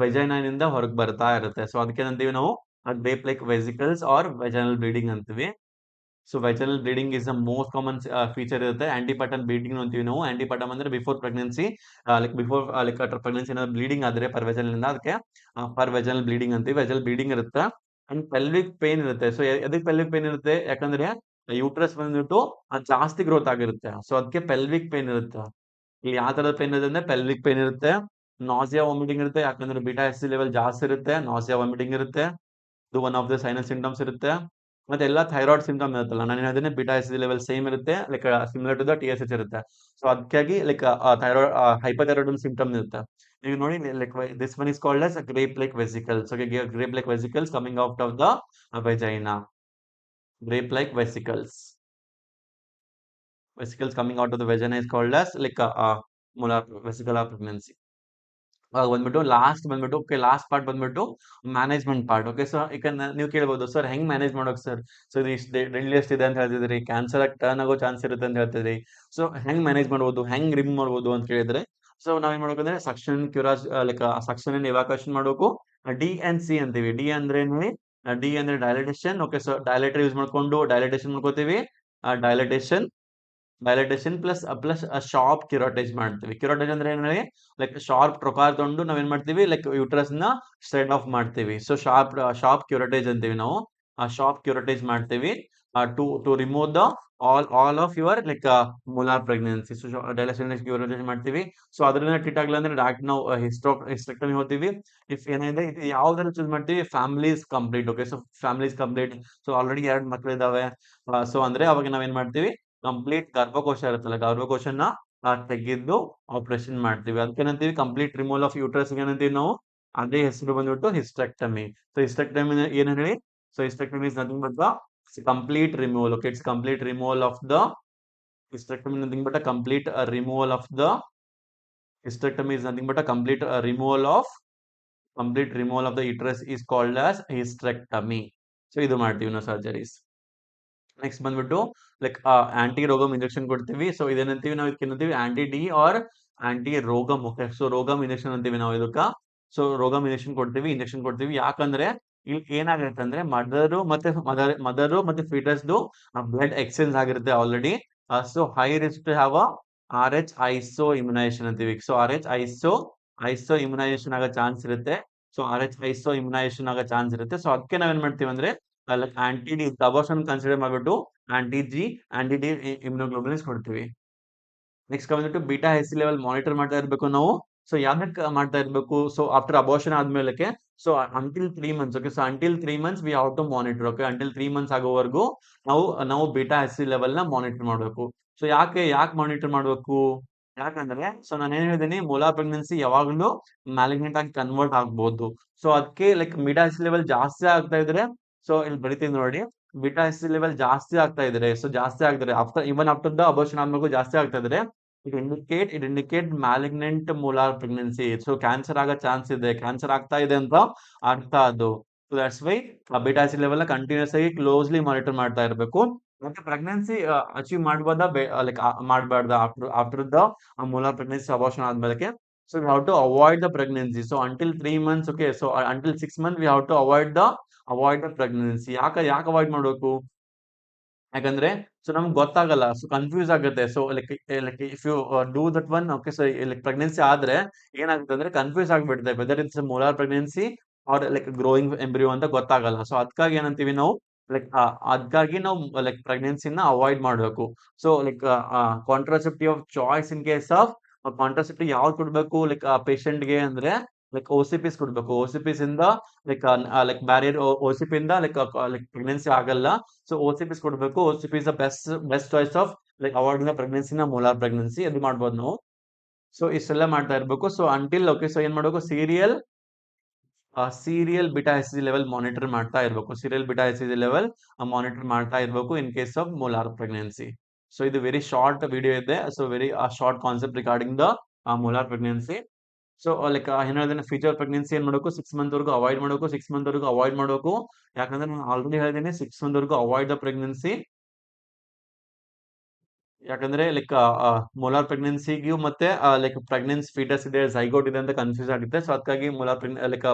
ವೆಜೈನಿಂದ ಹೊರಗೆ ಬರ್ತಾ ಇರುತ್ತೆ. ಸೊ ಅದಕ್ಕೆ ಏನಂತೀವಿ ನಾವು, grape like vesicles or vaginal bleeding ಅಂತೀವಿ. So vaginal bleeding is the most common feature ಇರುತ್ತೆ. ಆಂಟಿಪಟಮ್ ಬ್ಲೀಡಿಂಗ್ ಅಂತೀವಿ ನಾವು. ಆಂಟಿಪಟಮ್ ಅಂದ್ರೆ before pregnancy, like before like pregnancy ಏನಾದ್ರು ಬ್ಲೀಡಿಂಗ್ ಆದ್ರೆ ಪರ್ ವೆಜೈನಲ್ ಇಂದ, ಅದಕ್ಕೆ ಪರ್ ವೆಜೈನಲ್ ಬ್ಲೀಡಿಂಗ್ ಅಂತೀವಿ. ವೆಜೈನಲ್ ಬ್ಲೀಡಿಂಗ್ ಇರುತ್ತೆ ಅಂಡ್ ಪೆಲ್ವಿಕ್ ಪೇನ್ ಇರುತ್ತೆ. ಸೊ ಎದಕ್ಕೆ ಪೆಲ್ವಿಕ್ ಪೇನ್ ಇರುತ್ತೆ, ಯಾಕಂದ್ರೆ ಯೂಟ್ರಸ್ ಬಂದ್ಬಿಟ್ಟು ಜಾಸ್ತಿ ಗ್ರೋತ್ ಆಗಿರುತ್ತೆ. ಸೊ ಅದಕ್ಕೆ ಪೆಲ್ವಿಕ್ ಪೇನ್ ಇರುತ್ತೆ. ಇಲ್ಲಿ ಯಾವ ತರದ ಪೇನ್ ಇರುತ್ತೆ ಅಂದ್ರೆ ಪೆಲ್ವಿಕ್ ಪೇನ್ ಇರುತ್ತೆ, ನಾಸಿಯಾ ವಾಮಿಟಿಂಗ್ ಇರುತ್ತೆ. ಯಾಕಂದ್ರೆ ಬೀಟಾ ಎಸ್ ಸಿ ಲೆವೆಲ್ ಜಾಸ್ತಿ ಇರುತ್ತೆ, ನಾಸಿಯಾ ವಾಮಿಟಿಂಗ್ ಇರುತ್ತೆ, ಇದು one of the signs symptoms ಇರುತ್ತೆ. ಮತ್ತೆ ಎಲ್ಲ ಥೈರಾಯ್ಡ್ ಸಿಂಟಮ್ ಇರುತ್ತಲ್ಲ, ನಾನು ಹೇಳಿದ್ರೆ beta S C level same ಇರುತ್ತೆ, like similar to the T S H ಇರುತ್ತೆ. ಸೊ ಅದಕ್ಕಾಗಿ like thyroid hyperthyroid symptom ಇರುತ್ತೆ. ಈಗ ನೋಡಿ, like this one is called as grape like vesicles. Okay, grape like vesicles coming out of the vagina. Grape like vesicles coming out of the vagina is called as like molar vesicular pregnancy. ಬಂದ್ಬಿಟ್ಟು last ಬಂದ್ಬಿಟ್ಟು, okay last part ಬಂದ್ಬಿಟ್ಟು management part. Okay, so ಈಗ ನೀವು ಕೇಳ್ಬೋದು, sir ಹೆಂಗ್ manage ಮಾಡೋಕೆ sir? So ಇದು deadly ಎಷ್ಟಿದೆ ಅಂತ ಹೇಳ್ತಿದ್ರಿ, ಕ್ಯಾನ್ಸರ್ ಆಗಿ ಟರ್ನ್ ಆಗೋ ಚಾನ್ಸ್ ಇರುತ್ತೆ ಅಂತ ಹೇಳ್ತಿದ್ರಿ. ಸೊ ಹೆಂಗ್ ಮ್ಯಾನೇಜ್ ಮಾಡ್ಬೋದು, ಹೆಂಗ್ ರಿಮೂವ್ ಮಾಡ್ಬೋದು ಅಂತ ಕೇಳಿದ್ರೆ, ಸೊ ನಾವೇನ್ ಮಾಡ್ಬೇಕಂದ್ರೆ ಸಕ್ಷನ್ ಕ್ಯೂರಾಸ್ ಲೈಕ್ ಸಕ್ಷನ್ ಅಂಡ್ ಎವಾಕ್ಯೂಷನ್ ಮಾಡಬೇಕು. ಡಿ ಅಂಡ್ ಸಿ ಅಂತೀವಿ. ಡಿ ಅಂದ್ರೆ ಏನ್ರಿ, ಡಿ ಅಂದ್ರೆ ಡೈಲಟೇಷನ್. ಓಕೆ, ಸೊ ಡೈಲೇಟರ್ ಯೂಸ್ ಮಾಡ್ಕೊಂಡು ಡೈಲಟೇಷನ್ ಮಾಡ್ಕೋತೀವಿ. ಡೈಲಟೇಷನ್ ಪ್ಲಸ್ ಶಾರ್ಪ್ ಕ್ಯೂರೋಟೇಜ್ ಮಾಡ್ತೀವಿ. ಕ್ಯೂರೋಟೇಜ್ ಅಂದ್ರೆ ಏನ್ರಿ, ಲೈಕ್ ಶಾರ್ಪ್ ಟ್ರೊಕಾರ್ ತಗೊಂಡು ನಾವೇನ್ ಮಾಡ್ತೀವಿ, ಲೈಕ್ ಯೂಟ್ರಸ್ ನ ಸ್ಟ್ರೈಟ್ ಆಫ್ ಮಾಡ್ತೀವಿ. ಸೊ ಶಾರ್ಪ್ ಕ್ಯೂರೋಟೇಜ್ ಅಂತೀವಿ ನಾವು. ಶಾರ್ಪ್ ಕ್ಯೂರೋಟೇಜ್ ಮಾಡ್ತೀವಿ to remove the all of your like molar pregnancy. So dilation curettage ಮಾಡ್ತೀವಿ. ಸೊ ಅದರಿಂದ ಟ್ರೀಟ್ ಆಗಲ್ಲ ಅಂದ್ರೆ ಡಾಕ್ಟರ್ ನಾವು ಹಿಸ್ಟೆಕ್ಟಮಿ ಹೋಗ್ತೀವಿ. ಇಫ್ ಏನಿದೆ ಇದು ಯಾವ್ದಾದ್ರು ಚೂಸ್ ಮಾಡ್ತೀವಿ, families complete. Okay, so families complete. So already 2 ಮಕ್ಳು ಇದಾವೆ, ಸೊ ಅಂದ್ರೆ ಅವಾಗ ನಾವೇನ್ ಮಾಡ್ತೀವಿ, ಕಂಪ್ಲೀಟ್ ಗರ್ಭಕೋಶ ಇರುತ್ತಲ್ಲ, ಗರ್ಭಕೋಶನ ತೆಗೆದು ಆಪರೇಷನ್ ಮಾಡ್ತೀವಿ. ಅದಕ್ಕೇನಂತೀವಿ ಕಂಪ್ಲೀಟ್ ರಿಮೂವಲ್ ಆಫ್ ಯೂಟ್ರಸ್ ಏನಂತೀವಿ ನಾವು, ಅದೇ ಹೆಸರು ಬಂದ್ಬಿಟ್ಟು ಹಿಸ್ಟೆಕ್ಟಮಿ. ಸೊ ಹಿಸ್ಟೆಕ್ಟಮಿ ಏನ್ ಹೇಳಿ, so hysterectomy is nothing but the complete removal. Okay, it's complete removal of the hysterectomy is nothing but a complete removal of the hysterectomy is nothing but a complete removal of the uterus is called as hysterectomy. So ಇದು ಮಾಡ್ತೀವಿ ನಾವು surgeries. Next ಬಂದ್ಬಿಟ್ಟು like anti RhoGAM injection ಕೊಡ್ತೀವಿ. So ಇದೇನಂತೀವಿ ನಾವು, ಇದಕ್ಕೆ ಏನಂತೀವಿ anti D R anti RhoGAM. Okay, so RhoGAM injection ಅಂತೀವಿ ನಾವು ಇದಕ್ಕ. ಸೊ ರೋಗಮ್ ಇಂಜೆಕ್ಷನ್ ಕೊಡ್ತೀವಿ. ಯಾಕಂದ್ರೆ ಇಲ್ಲಿ ಏನಾಗುತ್ತೆ ಅಂದ್ರೆ ಮದರ್ ಮತ್ತೆ ಫೀಟಸ್ದು ಬ್ಲಡ್ ಎಕ್ಸ್ಚೇಂಜ್ ಆಗಿರುತ್ತೆ already. So high risk to have R H isoimmunisation ಅಂತೀವಿ. So R H isoimmunisation ಆಗೋ ಚಾನ್ಸ್ ಇರುತ್ತೆ. So R H isoimmunisation ಆಗೋ ಚಾನ್ಸ್ ಇರುತ್ತೆ. ಸೊ ಅದಕ್ಕೆ ನಾವೇನ್ ಮಾಡ್ತೀವಿ ಅಂದ್ರೆ like anti D abortion consider ಮಾಡ್ಬಿಟ್ಟು ಆಂಟಿ ಡಿ ಇಮ್ಯುನೋಗ್ಲೋಬುಲಿನ್ಸ್ ಕೊಡ್ತೀವಿ. ನೆಕ್ಸ್ಟ್ ಬಂದ್ಬಿಟ್ಟು ಬೀಟಾ ಎಸ್ ಲೆವೆಲ್ ಮಾನಿಟರ್ ಮಾಡ್ತಾ ಇರಬೇಕು ನಾವು. ಸೊ ಯಾವ್ದಕ್ಕೆ ಮಾಡ್ತಾ ಇರಬೇಕು? ಸೊ ಆಫ್ಟರ್ ಅಬೋರ್ಷನ್ ಆದ್ಮೇಲೆ so until 3 months. Okay, so until 3 months we have to monitor. Okay, until 3 months ಆಗೋವರೆಗೂ ನಾವು ನಾವು ಬೀಟಾ ಎಸ್ ಲೆವೆಲ್ ನ ಮಾನಿಟರ್ ಮಾಡಬೇಕು. ಸೊ ಯಾಕೆ ಮಾನಿಟರ್ ಮಾಡಬೇಕು? ಯಾಕಂದ್ರೆ ಸೊ ನಾನು ಏನ್ ಹೇಳಿದೀನಿ, ಮೊಲಾರ್ ಪ್ರೆಗ್ನೆನ್ಸಿ ಯಾವಾಗಲೂ ಮ್ಯಾಲಿಗ್ನೆಂಟ್ ಆಗಿ ಕನ್ವರ್ಟ್ ಆಗ್ಬಹುದು. ಸೊ ಅದಕ್ಕೆ ಲೈಕ್ ಬೀಟಾ ಎಸ್ ಲೆವೆಲ್ ಜಾಸ್ತಿ ಆಗ್ತಾ ಇದ್ರೆ, ಸೊ ಇಲ್ಲಿ ಬರಿತೀನಿ ನೋಡಿ, ಬೀಟಾ ಎಸ್ ಲೆವೆಲ್ ಜಾಸ್ತಿ ಆಗ್ತಾ ಇದ್ರೆ, ಸೊ ಜಾಸ್ತಿ ಆಗ್ತಾರೆ ಆಫ್ಟರ್ ದ ಅಬೋರ್ಷನ್ ಆದ್ಮೇಲೆ ಜಾಸ್ತಿ ಆಗ್ತಾ ಇದ್ರೆ, it indicate malignant molar pregnancy. So cancer ಆಗೋ ಚಾನ್ಸ್ ಇದೆ, ಕ್ಯಾನ್ಸರ್ ಆಗ್ತಾ ಇದೆ ಅಂತ ಅರ್ಥ ಅದು. So that's why beta acid level ನ ಕಂಟಿನ್ಯೂಸ್ ಆಗಿ ಕ್ಲೋಸ್ಲಿ ಮಾನಿಟರ್ ಮಾಡ್ತಾ ಇರಬೇಕು. ಮತ್ತೆ ಪ್ರೆಗ್ನೆನ್ಸಿ ಅಚೀವ್ ಮಾಡ್ಬೋದಾ ಲೈಕ್ ಮಾಡಬಾರ್ದ after the molar pregnancy abortion ಆದ್ಮೇಲೆ? So we have to avoid the pregnancy. So until 3 months. Okay, so until 6 month we have to avoid the pregnancy. ಯಾಕೆ avoid ಮಾಡಬೇಕು? ಯಾಕಂದ್ರೆ so ನಮ್ಗೆ ಗೊತ್ತಾಗಲ್ಲ, ಸೊ ಕನ್ಫ್ಯೂಸ್ ಆಗುತ್ತೆ. So like if you do that one. Okay, so like pregnancy ಆದ್ರೆ ಏನಾಗುತ್ತೆ ಅಂದ್ರೆ confuse ಆಗ್ಬಿಡುತ್ತೆ, whether it's molar pregnancy or like growing embryo ಅಂತ ಗೊತ್ತಾಗಲ್ಲ. ಸೊ ಅದಕ್ಕಾಗಿ ಏನಂತೀವಿ ನಾವು, ಲೈಕ್ ಅದಕ್ಕಾಗಿ ನಾವು ಲೈಕ್ ಪ್ರೆಗ್ನೆನ್ಸಿನ ಅವಾಯ್ಡ್ ಮಾಡಬೇಕು. So like contraceptive of choice in case of contraceptive ಯಾವ್ದು ಕೊಡ್ಬೇಕು ಲೈಕ್ ಗೆ ಅಂದ್ರೆ ಲೈಕ್ OCPs ಕೊಡ್ಬೇಕು. OCPs ಇಂದ ಲೈಕ್ ಬ್ಯಾರಿಯರ್, OCP ಇಂದ ಲೈಕ್ ಪ್ರೆಗ್ನೆನ್ಸಿ ಆಗಲ್ಲ. ಸೊ OCPs ಕೊಡ್ಬೇಕು. OCP is the best choice of like avoiding the ಪ್ರೆಗ್ನೆನ್ಸಿನ ಮೊಲಾರ್ ಪ್ರೆಗ್ನೆನ್ಸಿ. ಅದು ಮಾಡ್ಬೋದು ನಾವು. ಸೊ ಇಷ್ಟೆಲ್ಲ ಮಾಡ್ತಾ ಇರ್ಬೇಕು. ಸೊ ಅಂಟಿಲ್ ಓಕೆ, ಸೊ ಏನ್ ಮಾಡ್ಬೇಕು, serial beta S level monitor ಮಾಡ್ತಾ ಇರಬೇಕು. Serial beta S level monitor ಮಾಡ್ತಾ ಇರಬೇಕು in case of molar pregnancy. So ಇದು ವೆರಿ ಶಾರ್ಟ್ ವಿಡಿಯೋ ಇದೆ. So very short concept regarding the molar pregnancy. So like ಏನ್ ಹೇಳಿದ್ರೆ ಫ್ಯೂಚರ್ ಪ್ರೆಗ್ನೆನ್ಸಿ ಏನ್ ಮಾಡಬೇಕು, 6 ಮಂತ್ ವರೆಗೂ ಅವಾಯ್ಡ್ ಮಾಡಬೇಕು. 6 ಮಂತ್ ವರೆಗೂ ಅವಾಯ್ಡ್ ಮಾಡಬೇಕು. ಯಾಕಂದ್ರೆ ನಾನು ಆಲ್ರೆಡಿ ಹೇಳಿದ್ದೀನಿ, 6 ಮಂತ್ ವರೆಗೂ ಅವಾಯ್ಡ್ ದ ಪ್ರೆಗ್ನೆನ್ಸಿ. ಯಾಕಂದ್ರೆ ಲೈಕ್ ಮೊಲಾರ್ ಪ್ರೆಗ್ನೆನ್ಸಿಗೂ ಮತ್ತೆ ಲೈಕ್ ಪ್ರೆಗ್ನೆನ್ಸಿ ಫೀಟಸ್ ಇದೆ, ಝೈಗೋಟ್ ಇದೆ ಅಂತ ಕನ್ಫ್ಯೂಸ್ ಆಗುತ್ತೆ. ಸೊ ಅದಕ್ಕಾಗಿ ಮೊಲಾರ್ ಲೈಕ್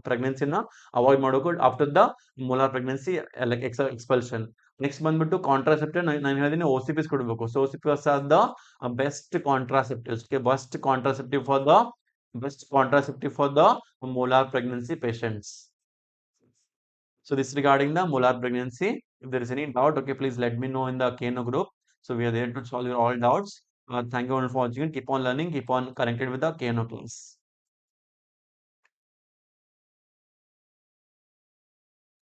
ಪ್ರೆಗ್ನೆನ್ಸಿನ ಅವಾಯ್ಡ್ ಮಾಡಬೇಕು after the molar pregnancy like expulsion. Next ಬಂದ್ಬಿಟ್ಟು ಕಾಂಟ್ರಾಸೆಪ್ಟಿವ್ ನಾನು ಹೇಳಿದೀನಿ, OCPs ಕೊಡಬೇಕು. So OCPs are the best contraceptives. Best contraceptive for the molar pregnancy patients. So this regarding the molar pregnancy. If there is any doubt, okay, please let me know in the KNO group. So we are there to solve your all doubts. Thank you all for watching. Keep on learning, keep on connected with the KNO class.